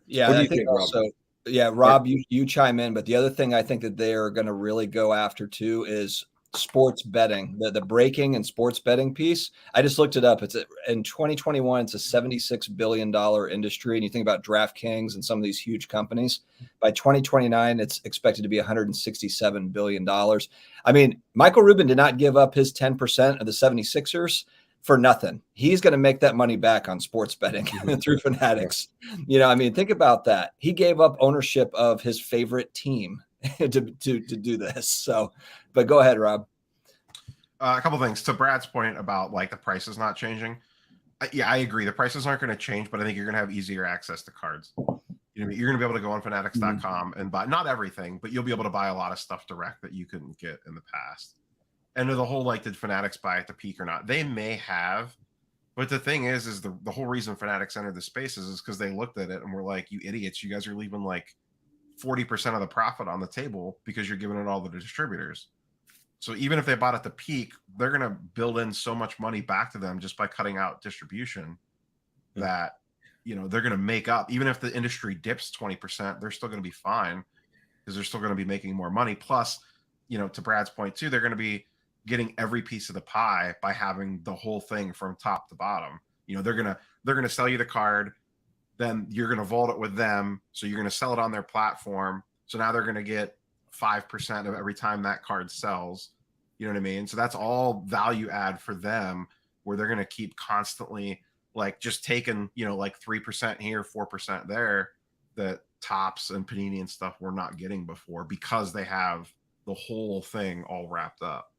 Yeah, what do I you think also, Rob? Yeah, Rob, you chime in. But the other thing I think that they are going to really go after too is sports betting, the breaking and sports betting piece. I just looked it up. It's in 2021, it's a $76 billion industry. And you think about DraftKings and some of these huge companies. By 2029, it's expected to be $167 billion. I mean, Michael Rubin did not give up his 10% of the 76ers for nothing. He's going to make that money back on sports betting through Fanatics. Think about that. He gave up ownership of his favorite team to do this. So, but go ahead, Rob. A couple things to Brad's point about like the prices not changing. Yeah, I agree. The prices aren't going to change, but I think you're going to have easier access to cards. You're going to be able to go on fanatics.com and buy not everything, but you'll be able to buy a lot of stuff direct that you couldn't get in the past. And the whole, like, did Fanatics buy at the peak or not? They may have, but the thing is the whole reason Fanatics entered the spaces is because they looked at it and were like, you idiots, you guys are leaving like 40% of the profit on the table because you're giving it all to the distributors. So even if they bought at the peak, they're going to build in so much money back to them just by cutting out distribution that, you know, they're going to make up. Even if the industry dips 20%, they're still going to be fine because they're still going to be making more money. Plus, you know, to Brad's point too, they're going to be getting every piece of the pie by having the whole thing from top to bottom. You know, they're going to sell you the card, then you're going to vault it with them. So you're going to sell it on their platform. So now they're going to get 5% of every time that card sells. You know what I mean? So that's all value add for them, where they're going to keep constantly like just taking, you know, like 3% here, 4% there, that Topps and Panini and stuff were not getting before, because they have the whole thing all wrapped up.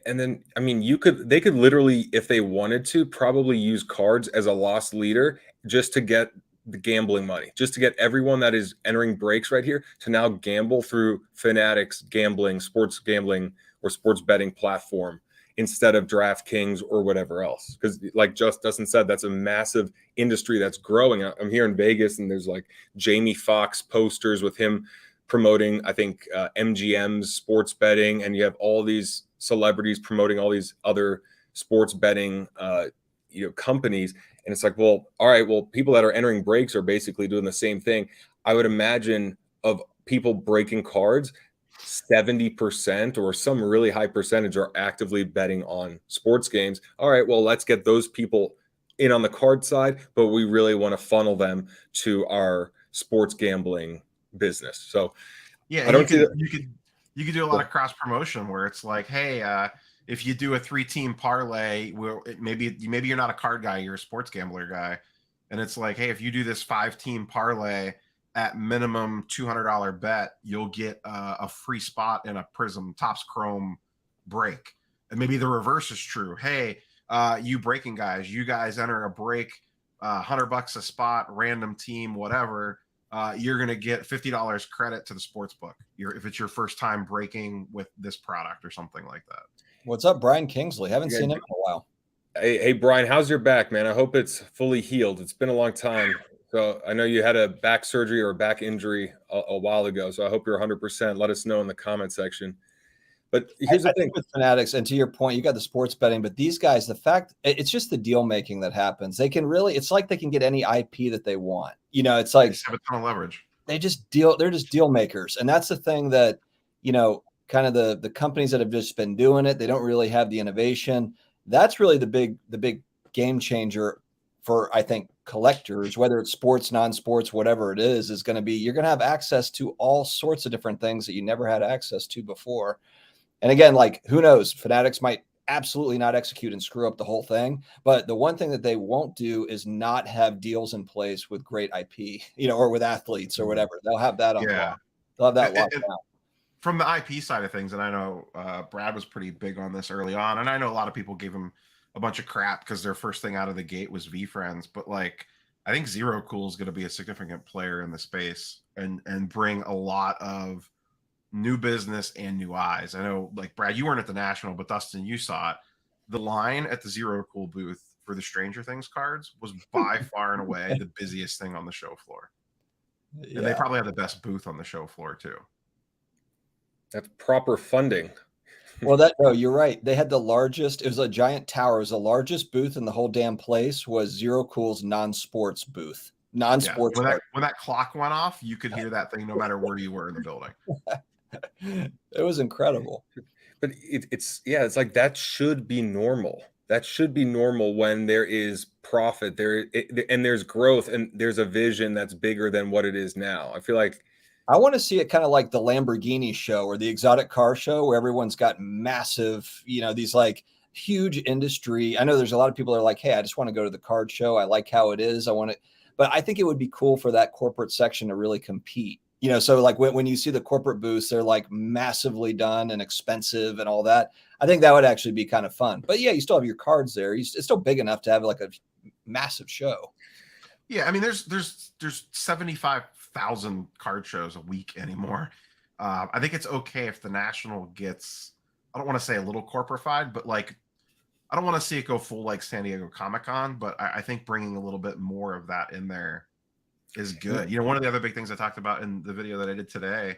And then, I mean, they could literally, if they wanted to, probably use cards as a loss leader just to get the gambling money, just to get everyone that is entering breaks right here to now gamble through Fanatics gambling, sports gambling, or sports betting platform instead of DraftKings or whatever else. Because like just Dustin said, that's a massive industry that's growing. I'm here in Vegas, and there's like Jamie Foxx posters with him promoting, I think, MGM's sports betting, and you have all these celebrities promoting all these other sports betting companies. And it's like, well, all right, well, people that are entering breaks are basically doing the same thing. I would imagine of people breaking cards, 70% or some really high percentage are actively betting on sports games. All right, well, let's get those people in on the card side, but we really want to funnel them to our sports gambling business. So yeah, I don't see you could do a lot of cross promotion where it's like, hey, if you do a 3-team parlay, maybe you're not a card guy, you're a sports gambler guy, and it's like, hey, if you do this 5-team parlay at minimum $200 bet, you'll get a free spot in a Prism Topps Chrome break. And maybe the reverse is true. Hey, you breaking guys, you guys enter a break, $100 a spot, random team, whatever. You're going to get $50 credit to the sports book if it's your first time breaking with this product or something like that. What's up, Brian Kingsley? Haven't seen him in a while. Hey, Brian, how's your back, man? I hope it's fully healed. It's been a long time. So I know you had a back surgery or a back injury a while ago. So I hope you're 100%. Let us know in the comment section. But here's the thing with Fanatics, and to your point, you got the sports betting, but these guys, it's just the deal making that happens. They can really, it's like they can get any IP that they want. You know, it's like they have a ton of leverage. They're just deal makers. And that's the thing that, you know, kind of the companies that have just been doing it, they don't really have the innovation. That's really the big game changer for, I think, collectors, whether it's sports, non-sports, whatever it is going to be, you're going to have access to all sorts of different things that you never had access to before. And again, like, who knows, Fanatics might absolutely not execute and screw up the whole thing. But the one thing that they won't do is not have deals in place with great IP, you know, or with athletes or whatever. They'll have that on lock. They'll have that locked down. From the IP side of things, and I know Brad was pretty big on this early on, and I know a lot of people gave him a bunch of crap because their first thing out of the gate was VFriends, but like, I think Zero Cool is going to be a significant player in the space and bring a lot of new business and new eyes. I know, like, Brad, you weren't at the National, but Dustin, you saw it. The line at the Zero Cool booth for the Stranger Things cards was by far and away the busiest thing on the show floor. Yeah. And they probably have the best booth on the show floor too. That's proper funding. Well, no, you're right. They had the largest, it was a giant tower. It was the largest booth in the whole damn place was Zero Cool's non-sports booth. Non-sports. Yeah. When that clock went off, you could hear that thing no matter where you were in the building. It was incredible. But it's like that should be normal. That should be normal when there is profit and there's growth and there's a vision that's bigger than what it is now. I feel like I want to see it kind of like the Lamborghini show or the exotic car show where everyone's got massive, you know, these like huge industry. I know there's a lot of people that are like, hey, I just want to go to the card show. I like how it is. I want it. But I think it would be cool for that corporate section to really compete. You know, so like when you see the corporate booths, they're like massively done and expensive and all that. I think that would actually be kind of fun. But yeah, you still have your cards there. It's still big enough to have like a massive show. Yeah, I mean, there's 75,000 card shows a week anymore. I think it's okay if the National gets, I don't want to say a little corporified, but like, I don't want to see it go full like San Diego Comic-Con, but I think bringing a little bit more of that in there is good. You know, one of the other big things I talked about in the video that I did today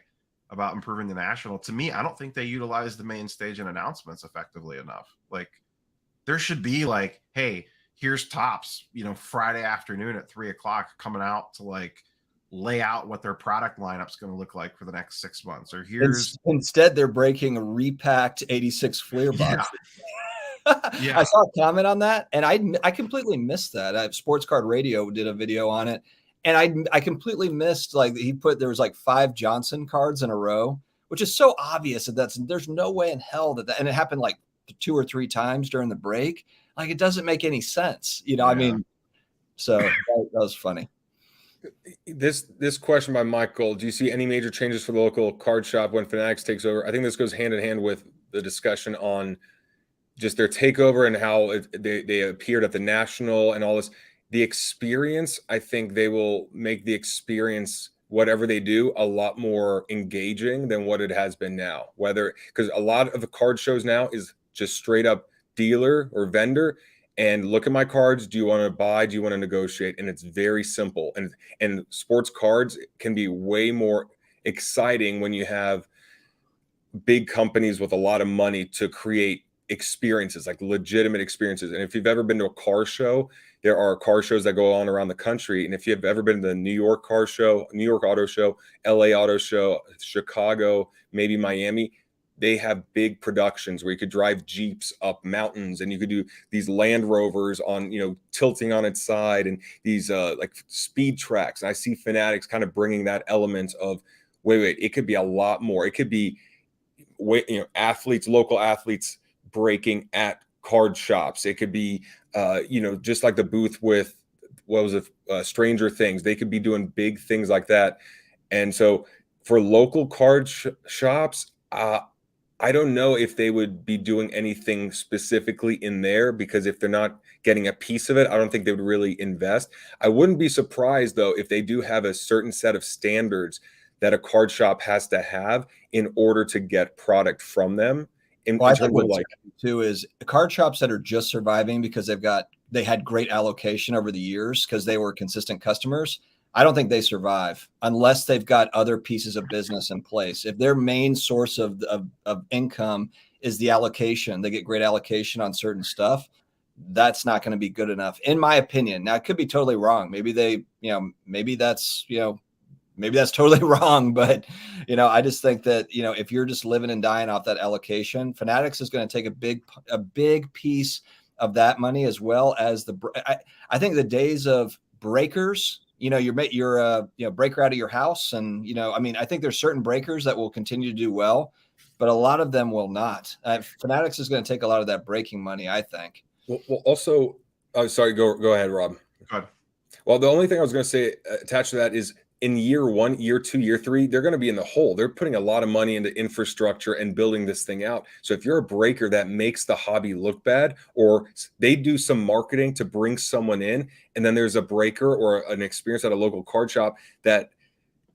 about improving the national. To me, I don't think they utilize the main stage and announcements effectively enough. Like, there should be like, hey, here's Tops, Friday afternoon at 3 o'clock coming out to like lay out what their product lineup's going to look like for the next 6 months. Or here's Instead, they're breaking a repacked 86 Fleer box. Yeah. I saw a comment on that, and I completely missed that. Sports Card Radio did a video on it, and I completely missed, like, there was like 5 Johnson cards in a row, which is so obvious that there's no way in hell that and it happened like 2 or 3 times during the break. Like, it doesn't make any sense, I mean, so that was funny. This question by Michael: do you see any major changes for the local card shop when Fanatics takes over? I think this goes hand in hand with the discussion on just their takeover and how they appeared at the National and all this. The experience, I think they will make the experience, whatever they do, a lot more engaging than what it has been now. Because a lot of the card shows now is just straight up dealer or vendor, and look at my cards. Do you want to buy? Do you want to negotiate? And it's very simple. And sports cards can be way more exciting when you have big companies with a lot of money to create experiences, like legitimate experiences. And if you've ever been to a car show, there are car shows that go on around the country. And if you've ever been to the New York car show, New York auto show, LA auto show, Chicago, maybe Miami, they have big productions where you could drive Jeeps up mountains, and you could do these Land Rovers on, tilting on its side, and these like speed tracks. And I see Fanatics kind of bringing that element of, wait, it could be a lot more. It could be, local athletes breaking at card shops. It could be, just like the booth with, what was it, Stranger Things. They could be doing big things like that. And so for local card shops, I don't know if they would be doing anything specifically in there, because if they're not getting a piece of it, I don't think they would really invest. I wouldn't be surprised, though, if they do have a certain set of standards that a card shop has to have in order to get product from them. I think what's too is the card shops that are just surviving because they had great allocation over the years because they were consistent customers. I don't think they survive unless they've got other pieces of business in place. If their main source of income is the allocation, they get great allocation on certain stuff, that's not going to be good enough, in my opinion. Now, it could be totally wrong. Maybe maybe that's totally wrong. But, I just think that, if you're just living and dying off that allocation, Fanatics is going to take a big piece of that money, as well as I think the days of breakers, you're a breaker out of your house. And, I think there's certain breakers that will continue to do well, but a lot of them will not. Fanatics is going to take a lot of that breaking money, I think. Well, also, sorry, go ahead, Rob. Go ahead. Well, the only thing I was going to say attached to that is, in year 1, year 2, year 3, they're going to be in the hole. They're putting a lot of money into infrastructure and building this thing out. So if you're a breaker that makes the hobby look bad, or they do some marketing to bring someone in, and then there's a breaker or an experience at a local card shop that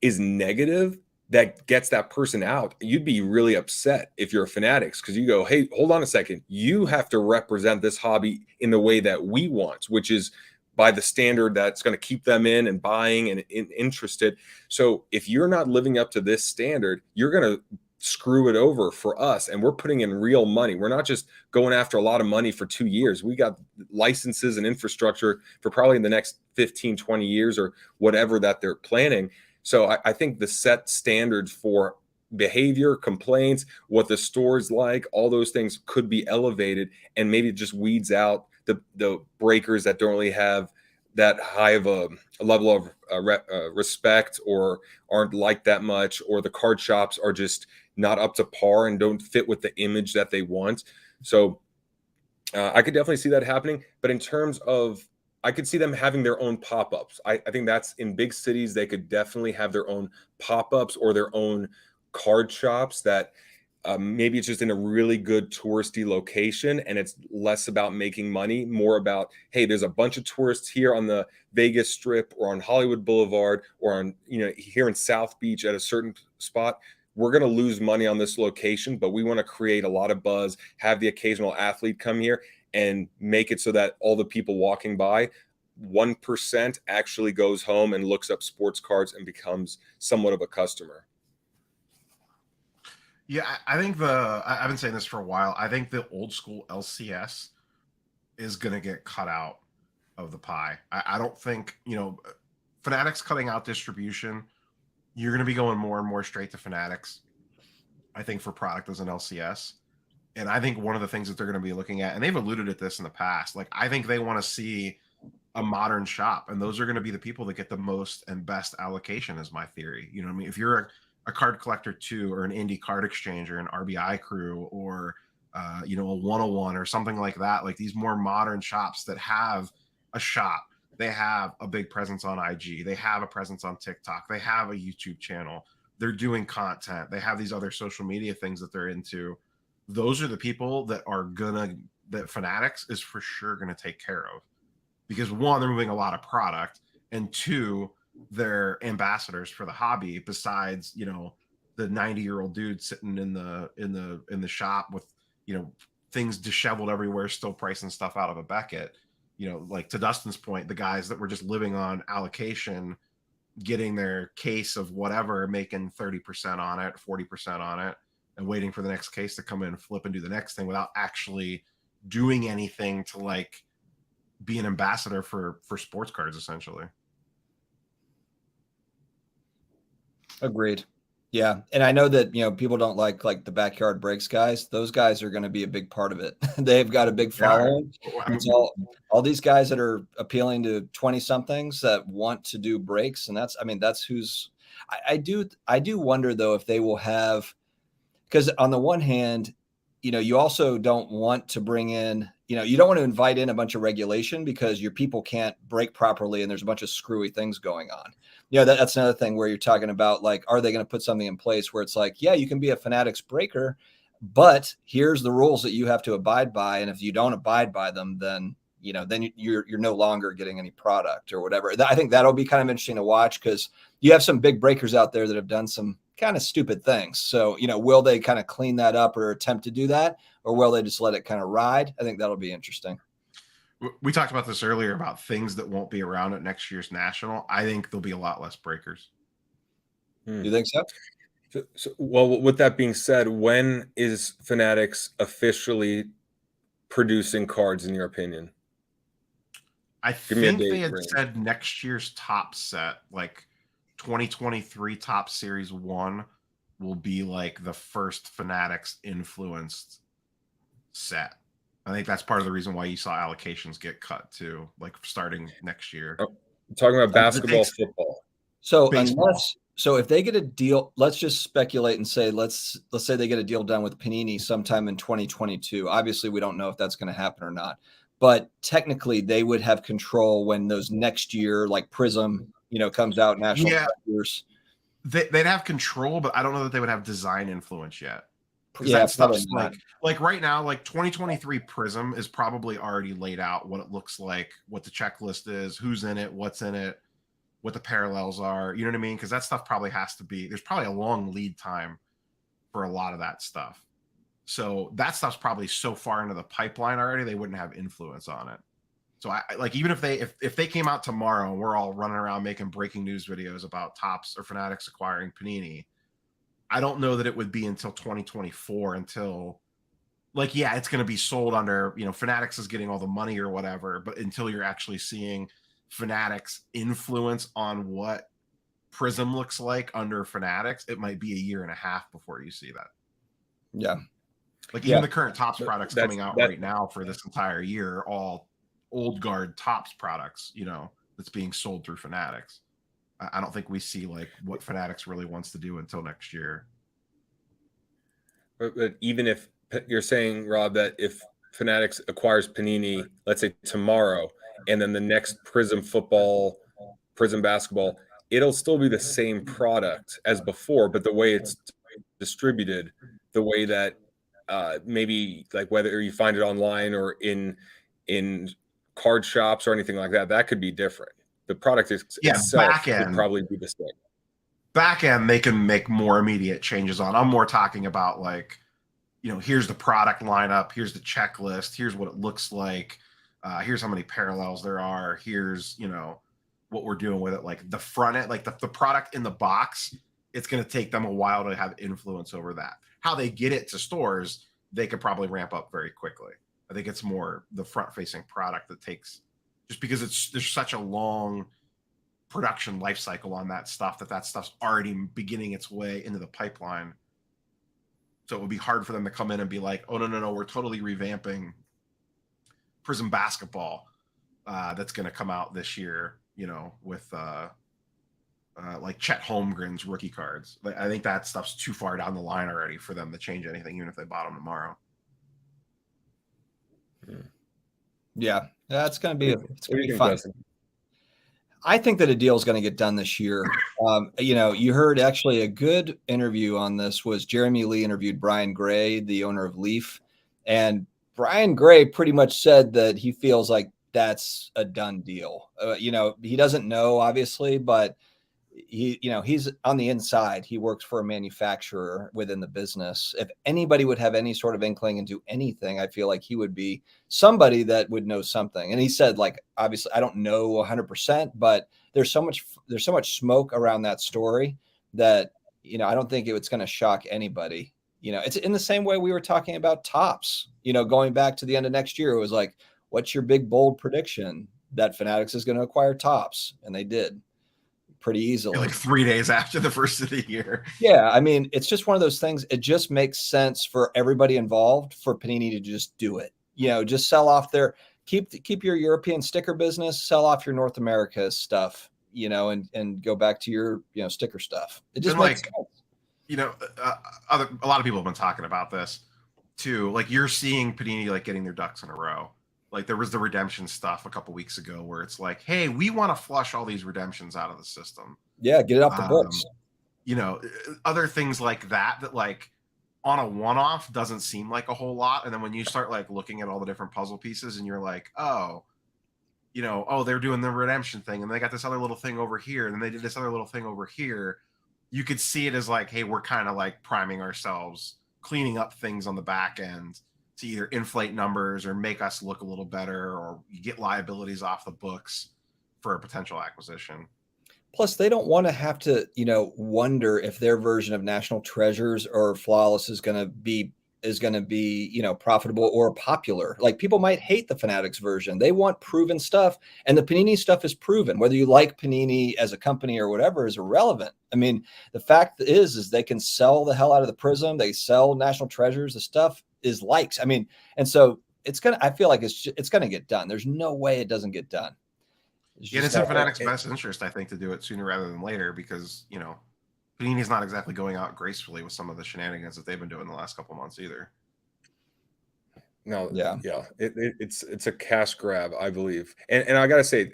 is negative, that gets that person out, you'd be really upset if you're a Fanatics, because you go, hey, hold on a second. You have to represent this hobby in the way that we want, which is by the standard that's going to keep them in and buying and interested. So if you're not living up to this standard, you're going to screw it over for us. And we're putting in real money. We're not just going after a lot of money for 2 years. We got licenses and infrastructure for probably in the next 15, 20 years or whatever that they're planning. So I think the set standards for behavior, complaints, what the store's like, all those things could be elevated, and maybe it just weeds out the breakers that don't really have that high of a level of respect, or aren't liked that much, or the card shops are just not up to par and don't fit with the image that they want. So I could definitely see that happening. But in terms of, I could see them having their own pop-ups. I think that's in big cities. They could definitely have their own pop-ups or their own card shops that maybe it's just in a really good touristy location, and it's less about making money, more about, hey, there's a bunch of tourists here on the Vegas Strip or on Hollywood Boulevard or on, here in South Beach at a certain spot. We're going to lose money on this location, but we want to create a lot of buzz, have the occasional athlete come here, and make it so that all the people walking by, 1% actually goes home and looks up sports cards and becomes somewhat of a customer. Yeah, I think I've been saying this for a while. I think the old school LCS is going to get cut out of the pie. I don't think, Fanatics cutting out distribution. You're going to be going more and more straight to Fanatics, I think, for product as an LCS. And I think one of the things that they're going to be looking at, and they've alluded at this in the past, like I think they want to see a modern shop, and those are going to be the people that get the most and best allocation, is my theory. You know what I mean? If you're a card collector too, or an indie card exchange, or an RBI crew, or a 101 or something like that, like these more modern shops that have a shop, they have a big presence on IG, they have a presence on TikTok, they have a YouTube channel, they're doing content, they have these other social media things that they're into. Those are the people that Fanatics is for sure gonna take care of, because one, they're moving a lot of product, and two, they're ambassadors for the hobby. Besides, the 90-year-old dude sitting in the shop with things disheveled everywhere, still pricing stuff out of a Beckett. Like to Dustin's point, the guys that were just living on allocation, getting their case of whatever, making 30% on it, 40% on it, and waiting for the next case to come in, flip and do the next thing without actually doing anything to like be an ambassador for sports cards, essentially. Agreed. Yeah, and I know that people don't like the backyard breaks guys. Those guys are going to be a big part of it. They've got a big following. Yeah. It's all these guys that are appealing to 20 somethings that want to do breaks, and that's who's. I do wonder though if they will have, because on the one hand, you also don't want to bring in, you don't want to invite in a bunch of regulation because your people can't break properly and there's a bunch of screwy things going on. That's another thing where you're talking about, like, are they going to put something in place where it's like, yeah, you can be a Fanatics breaker, but here's the rules that you have to abide by. And if you don't abide by them, then you're no longer getting any product or whatever. I think that'll be kind of interesting to watch, because you have some big breakers out there that have done some kind of stupid things. So, will they kind of clean that up or attempt to do that, or will they just let it kind of ride? I think that'll be interesting. We talked about this earlier about things that won't be around at next year's national. I think there'll be a lot less breakers. You think so? Well, with that being said, when is Fanatics officially producing cards, in your opinion? I think they had said next year's top set, like 2023 top series 1, will be like the first Fanatics influenced set. I think that's part of the reason why you saw allocations get cut too, like starting next year. Talking about basketball, football. So if they get a deal, let's just speculate and say, let's say they get a deal done with Panini sometime in 2022. Obviously, we don't know if that's going to happen or not, but technically they would have control when those next year, like Prism, comes out national years. They'd have control, but I don't know that they would have design influence yet. Yeah, that stuff's like right now, like 2023 Prism is probably already laid out what it looks like, what the checklist is, who's in it, what's in it, what the parallels are. You know what I mean? Because that stuff probably has to be, there's probably a long lead time for a lot of that stuff. So that stuff's probably so far into the pipeline already, they wouldn't have influence on it. So I like, even if they came out tomorrow and we're all running around making breaking news videos about Topps or Fanatics acquiring Panini, I don't know that it would be until 2024 until, like, yeah, it's going to be sold under, Fanatics is getting all the money or whatever, but until you're actually seeing Fanatics influence on what Prism looks like under Fanatics, it might be a year and a half before you see that. Yeah. Like even the current Topps products coming out right now for this entire year are all old guard Topps products, that's being sold through Fanatics. I don't think we see like what Fanatics really wants to do until next year. But even if you're saying, Rob, that if Fanatics acquires Panini, let's say tomorrow, and then the next Prism football, Prism basketball, it'll still be the same product as before, but the way it's distributed, the way that maybe like whether you find it online or in card shops or anything like that, that could be different. The product itself would probably be the same. Back end, they can make more immediate changes on. I'm more talking about like, here's the product lineup, here's the checklist, here's what it looks like, here's how many parallels there are, here's what we're doing with it. Like the front end, like the product in the box, it's going to take them a while to have influence over that. how they get it to stores, they could probably ramp up very quickly. I think it's more the front-facing product that takes, just because there's such a long production life cycle on that stuff, that stuff's already beginning its way into the pipeline. So it would be hard for them to come in and be like, oh, no, we're totally revamping Prism Basketball that's going to come out this year, with like Chet Holmgren's rookie cards. I think that stuff's too far down the line already for them to change anything, even if they bought them tomorrow. Yeah, that's going to be fun. Dustin? I think that a deal is going to get done this year. You heard actually a good interview on this was Jeremy Lee interviewed Brian Gray, the owner of Leaf. And Brian Gray pretty much said that he feels like that's a done deal. He doesn't know, obviously, but he's on the inside. He works for a manufacturer within the business. If anybody would have any sort of inkling into anything, I feel like he would be somebody that would know something. And he said, like, obviously, I don't know 100%, but there's so much smoke around that story that, I don't think it's going to shock anybody. It's in the same way we were talking about Topps, going back to the end of next year. It was like, what's your big, bold prediction that Fanatics is going to acquire Topps? And they did. Pretty easily, like 3 days after the first of the year. Yeah, I mean, it's just one of those things. It just makes sense for everybody involved for Panini to just do it. Just sell off keep your European sticker business, sell off your North America stuff, and go back to your sticker stuff. It just makes sense. A lot of people have been talking about this too. Like, you're seeing Panini like getting their ducks in a row. Like, there was the redemption stuff a couple weeks ago where it's like, hey, we want to flush all these redemptions out of the system. Yeah, get it off the books. Other things like that like on a one-off doesn't seem like a whole lot. And then when you start like looking at all the different puzzle pieces and you're like, they're doing the redemption thing and they got this other little thing over here and then they did this other little thing over here. You could see it as like, hey, we're kind of like priming ourselves, cleaning up things on the back end to either inflate numbers or make us look a little better, or you get liabilities off the books for a potential acquisition. Plus, they don't want to have to, wonder if their version of National Treasures or Flawless is going to be, profitable or popular. Like, people might hate the Fanatics version. They want proven stuff, and the Panini stuff is proven. Whether you like Panini as a company or whatever is irrelevant. I mean, the fact is they can sell the hell out of the Prism. They sell National Treasures. The stuff is likes. I mean, and so I feel like it's going to get done. There's no way it doesn't get done. It's in Fanatics' best interest, I think, to do it sooner rather than later, because, Panini's not exactly going out gracefully with some of the shenanigans that they've been doing the last couple months either. No, yeah. It's a cash grab, I believe. And I gotta say,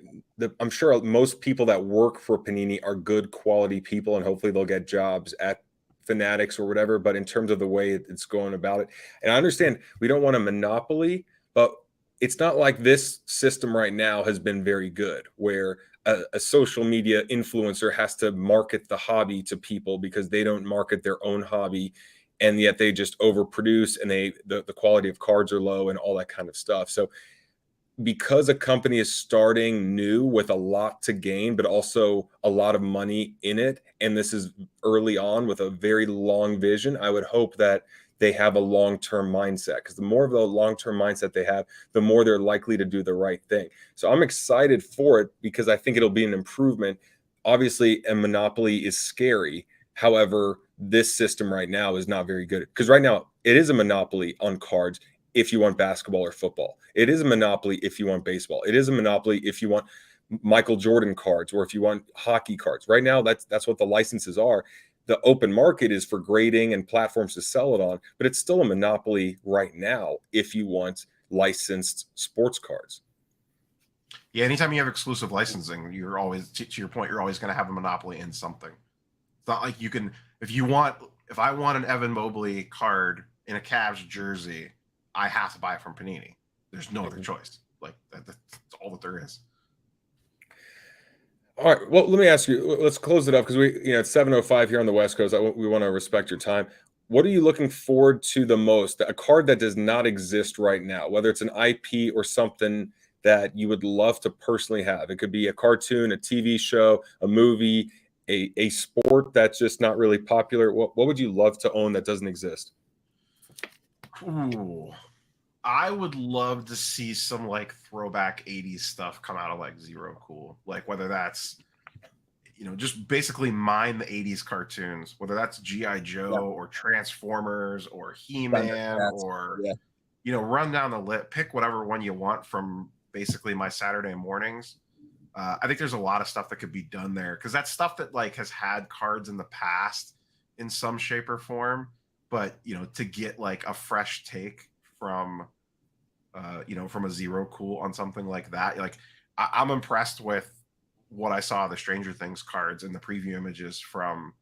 I'm sure most people that work for Panini are good quality people, and hopefully they'll get jobs at Fanatics or whatever. But in terms of the way it's going about it, and I understand we don't want a monopoly, but it's not like this system right now has been very good, where a social media influencer has to market the hobby to people because they don't market their own hobby, and yet they just overproduce, and the quality of cards are low and all that kind of stuff. So because a company is starting new with a lot to gain, but also a lot of money in it, and this is early on with a very long vision, I would hope that they have a long-term mindset, because the more of the long-term mindset they have, the more they're likely to do the right thing. So I'm excited for it because I think it'll be an improvement. Obviously, a monopoly is scary. However, this system right now is not very good, because right now it is a monopoly on cards if you want basketball or football. It is a monopoly if you want baseball. It is a monopoly if you want Michael Jordan cards or if you want hockey cards. Right now, that's what the licenses are. The open market is for grading and platforms to sell it on, but it's still a monopoly right now if you want licensed sports cards. Yeah, anytime you have exclusive licensing, you're always, to your point, you're always going to have a monopoly in something. It's not like you can, if I want an Evan Mobley card in a Cavs jersey, I have to buy it from Panini. There's no other choice. Like, that's all that there is. All right. Well, let me ask you. Let's close it up, because it's 7:05 here on the West Coast. We want to respect your time. What are you looking forward to the most? A card that does not exist right now, whether it's an IP or something that you would love to personally have. It could be a cartoon, a TV show, a movie, a sport that's just not really popular. What would you love to own that doesn't exist? Ooh. I would love to see some like throwback 80s stuff come out of like Zero Cool. Like whether that's, just basically mine the 80s cartoons, whether that's G.I. Joe or Transformers or He-Man or, run down the list, pick whatever one you want from basically my Saturday mornings. I think there's a lot of stuff that could be done there because that's stuff that like has had cards in the past in some shape or form. But, to get like a fresh take from, from a Zero Cool on something like that, like I'm impressed with what I saw of the Stranger Things cards and the preview images from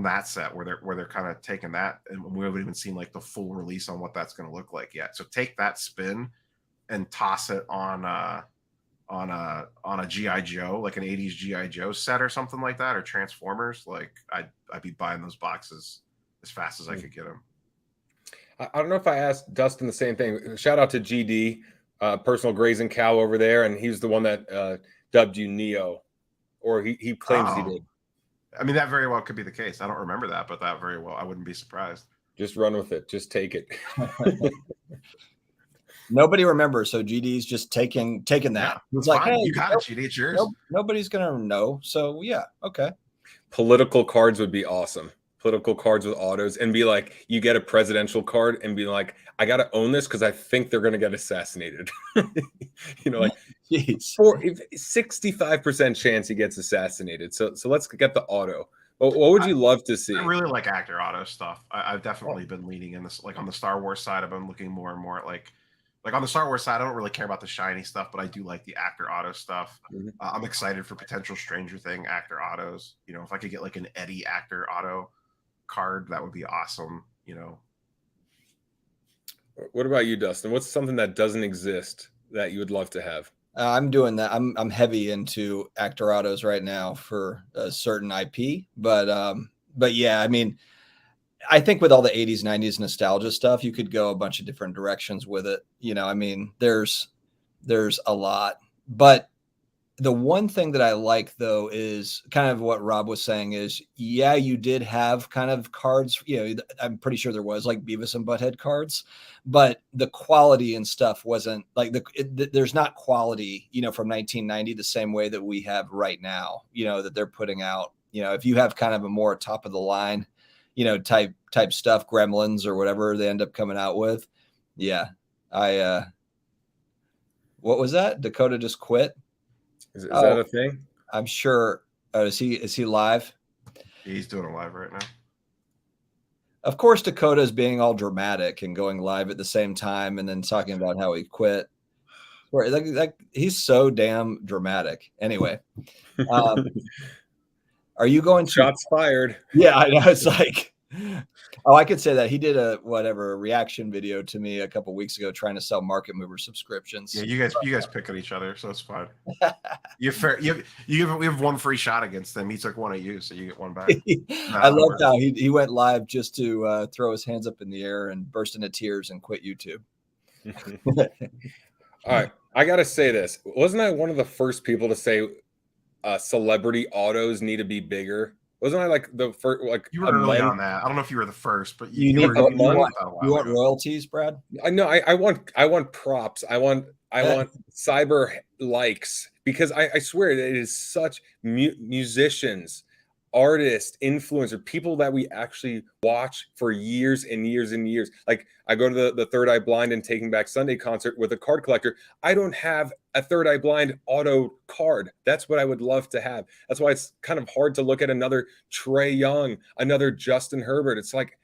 that set where they're kind of taking that, and we haven't even seen like the full release on what that's going to look like yet. So take that spin and toss it on a GI Joe, like an 80s GI Joe set or something like that, or Transformers. Like I'd be buying those boxes as fast as I could get them. I don't know if I asked Dustin the same thing. Shout out to GD, personal grazing cow over there, and he's the one that dubbed you Neo, or he claims he did. I mean, that very well could be the case. I don't remember that, but that very well, I wouldn't be surprised. Just run with it. Just take it. Nobody remembers, so GD's just taking that. Yeah, he's like, hey, you got it, GD, it's yours. Nobody's gonna know. So yeah, okay. Political cards would be awesome. Political cards with autos, and be like, you get a presidential card and be like, I gotta own this because I think they're gonna get assassinated. Like 65% chance he gets assassinated. So let's get the auto. What would you love to see? I really like actor auto stuff. I've definitely been leaning in this, like on the Star Wars side. I've been looking more and more at like on the Star Wars side, I don't really care about the shiny stuff, but I do like the actor auto stuff. I'm excited for potential Stranger Thing actor autos. If I could get like an Eddie actor auto card, that would be awesome. What about you, Dustin? What's something that doesn't exist that you would love to have? I'm doing that. I'm heavy into actor autos right now for a certain IP, but yeah, I mean, I think with all the 80s, 90s nostalgia stuff, you could go a bunch of different directions with it. I mean, there's a lot, but the one thing that I like though is kind of what Rob was saying is, yeah, you did have kind of cards, I'm pretty sure there was like Beavis and Butthead cards, but the quality and stuff wasn't like there's not quality, from 1990 the same way that we have right now, that they're putting out. If you have kind of a more top of the line, type stuff, Gremlins or whatever they end up coming out with. Yeah. What was that? Dakota just quit. Is that a thing? I'm sure. Is he live? He's doing it live right now. Of course, Dakota is being all dramatic and going live at the same time, and then talking about how he quit. Like he's so damn dramatic. Anyway, are you going to shots fired? Yeah, I know. It's like, oh, I could say that he did a reaction video to me a couple weeks ago trying to sell Market Mover subscriptions. Yeah, you guys pick at each other, so it's fine. We have one free shot against them. He took one at you, so you get one back. I loved how he went live just to throw his hands up in the air and burst into tears and quit YouTube. All right, I gotta say this. Wasn't I one of the first people to say celebrity autos need to be bigger? Wasn't I like the first? Like you were early on that. I don't know if you were the first, but you want royalties, Brad? I know. I want props. I want cyber likes, because I swear that it is such musicians, artists, influencers, people that we actually watch for years and years and years. Like I go to the Third Eye Blind and Taking Back Sunday concert with a card collector. I don't have a Third Eye Blind auto card. That's what I would love to have. That's why it's kind of hard to look at another Trey Young, another Justin Herbert. It's like,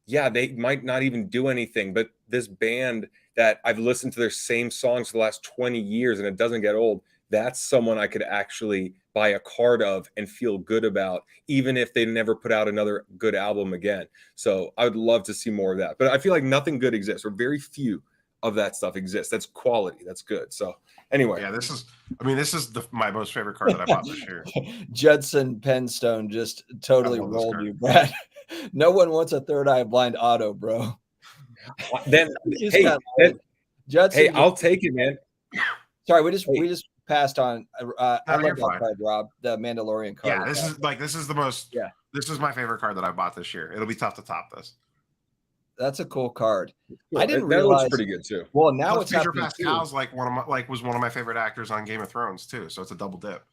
yeah, they might not even do anything, but this band that I've listened to their same songs for the last 20 years and it doesn't get old, that's someone I could actually buy a card of and feel good about, even if they never put out another good album again. So I would love to see more of that. But I feel like nothing good exists, or very few of that stuff exists. That's quality. That's good. So anyway. Yeah, this is my most favorite card that I bought this year. Judson Penstone just totally rolled you, Brad. No one wants a Third Eye Blind auto, bro. Then Judson, hey, I'll take it, man. Sorry, we just passed on. I love that card, Rob. The Mandalorian card. Yeah, this is the most. Yeah, this is my favorite card that I bought this year. It'll be tough to top this. That's a cool card. Cool. I didn't that realize. looks pretty good too. Well, now Plus, what's Pedro happening Pascal's too, like was one of my favorite actors on Game of Thrones too. So it's a double dip.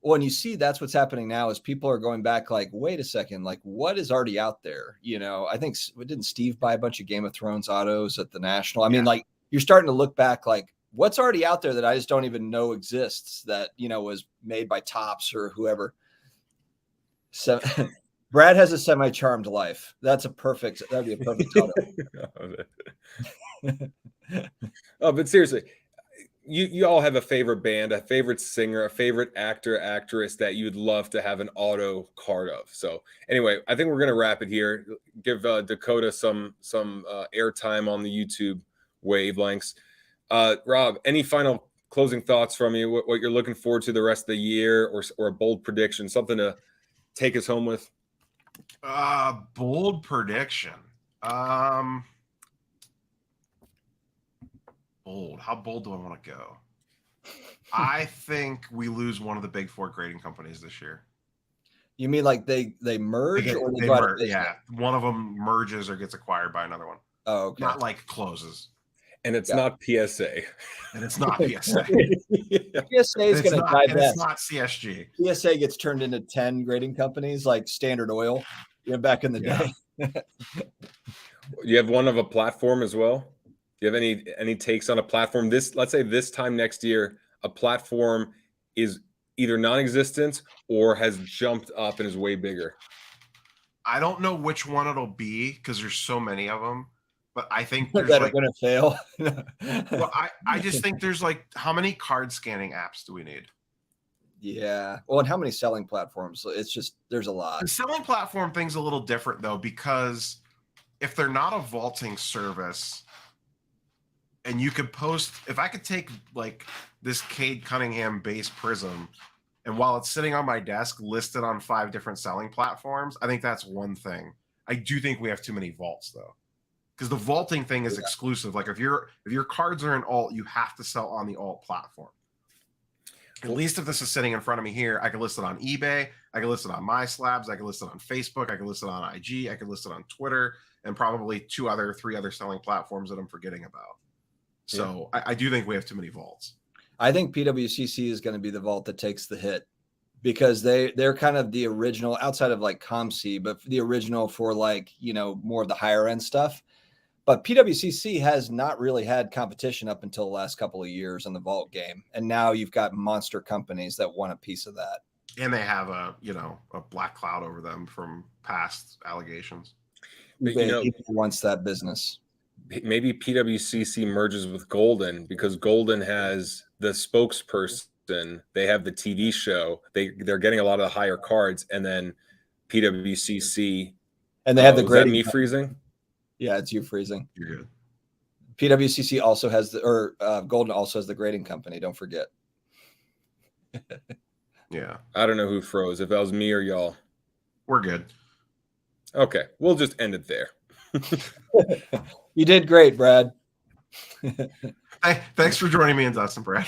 well, and you see that's what's happening now is people are going back like, wait a second, like what is already out there? You know, I think didn't Steve buy a bunch of Game of Thrones autos at the National? I mean, like you're starting to look back like what's already out there that I just don't even know exists that, you know, was made by Topps or whoever. So Brad has a semi-charmed life. That'd be a perfect auto. Oh, but seriously, you all have a favorite band, a favorite singer, a favorite actor, actress that you'd love to have an auto card of. So anyway, I think we're gonna wrap it here. Give Dakota some airtime on the YouTube wavelengths. Rob, any final closing thoughts from you? What you're looking forward to the rest of the year, or a bold prediction, something to take us home with? Bold prediction. Bold. How bold do I want to go? I think we lose one of the big four grading companies this year. You mean like they merge They go out of merge, business? yeah, one of them merges or gets acquired by another one. Oh, okay. Not like closes. And it's not PSA. And it's not PSA. PSA is going to die best. It's not CSG. PSA gets turned into 10 grading companies like Standard Oil, you know, back in the day. You have one of a platform as well? Do you have any takes on a platform? Let's say this time next year, a platform is either non-existent or has jumped up and is way bigger. I don't know which one it'll be because there's so many of them, but I think there's that like are going to fail. well, I just think there's like, how many card scanning apps do we need? Yeah. Well, and how many selling platforms? It's just, there's a lot. The selling platform thing's a little different though, because if they're not a vaulting service, and you could post, if I could take like this Cade Cunningham base prism, and while it's sitting on my desk listed on 5 different selling platforms, I think that's one thing. I do think we have too many vaults though, because the vaulting thing is exclusive. Like if your cards are in alt, you have to sell on the alt platform. At least if this is sitting in front of me here, I can list it on eBay, I can list it on My Slabs, I can list it on Facebook, I can list it on IG, I can list it on Twitter, and probably 3 other selling platforms that I'm forgetting about. So I do think we have too many vaults. I think PWCC is going to be the vault that takes the hit because they're kind of the original outside of like ComC, but the original for like, you know, more of the higher end stuff. But PWCC has not really had competition up until the last couple of years in the vault game. And now you've got monster companies that want a piece of that. And they have a black cloud over them from past allegations. But, you know, wants that business. Maybe PWCC merges with Golden because Golden has the spokesperson. They have the TV show. They're getting a lot of the higher cards, and then PWCC. And they have the great. grading. Me freezing? Yeah, it's you freezing. You're good. PWCC also has Golden also has the grading company. Don't forget. Yeah. I don't know who froze. If that was me or y'all. We're good. Okay, we'll just end it there. You did great, Brad. Hey, thanks for joining me and Dustin, Brad.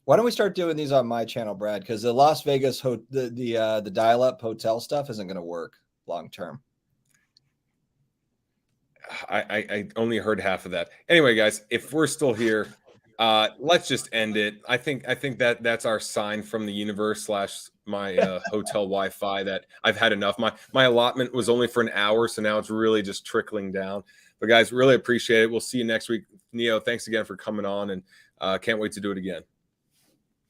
Why don't we start doing these on my channel, Brad? Because the Las Vegas the dial-up hotel stuff isn't going to work long term. I only heard half of that. Anyway, guys, if we're still here, let's just end it. I think that's our sign from the universe / my hotel Wi-Fi that I've had enough. My allotment was only for an hour, so now it's really just trickling down. But guys, really appreciate it. We'll see you next week. Neo, thanks again for coming on, and can't wait to do it again.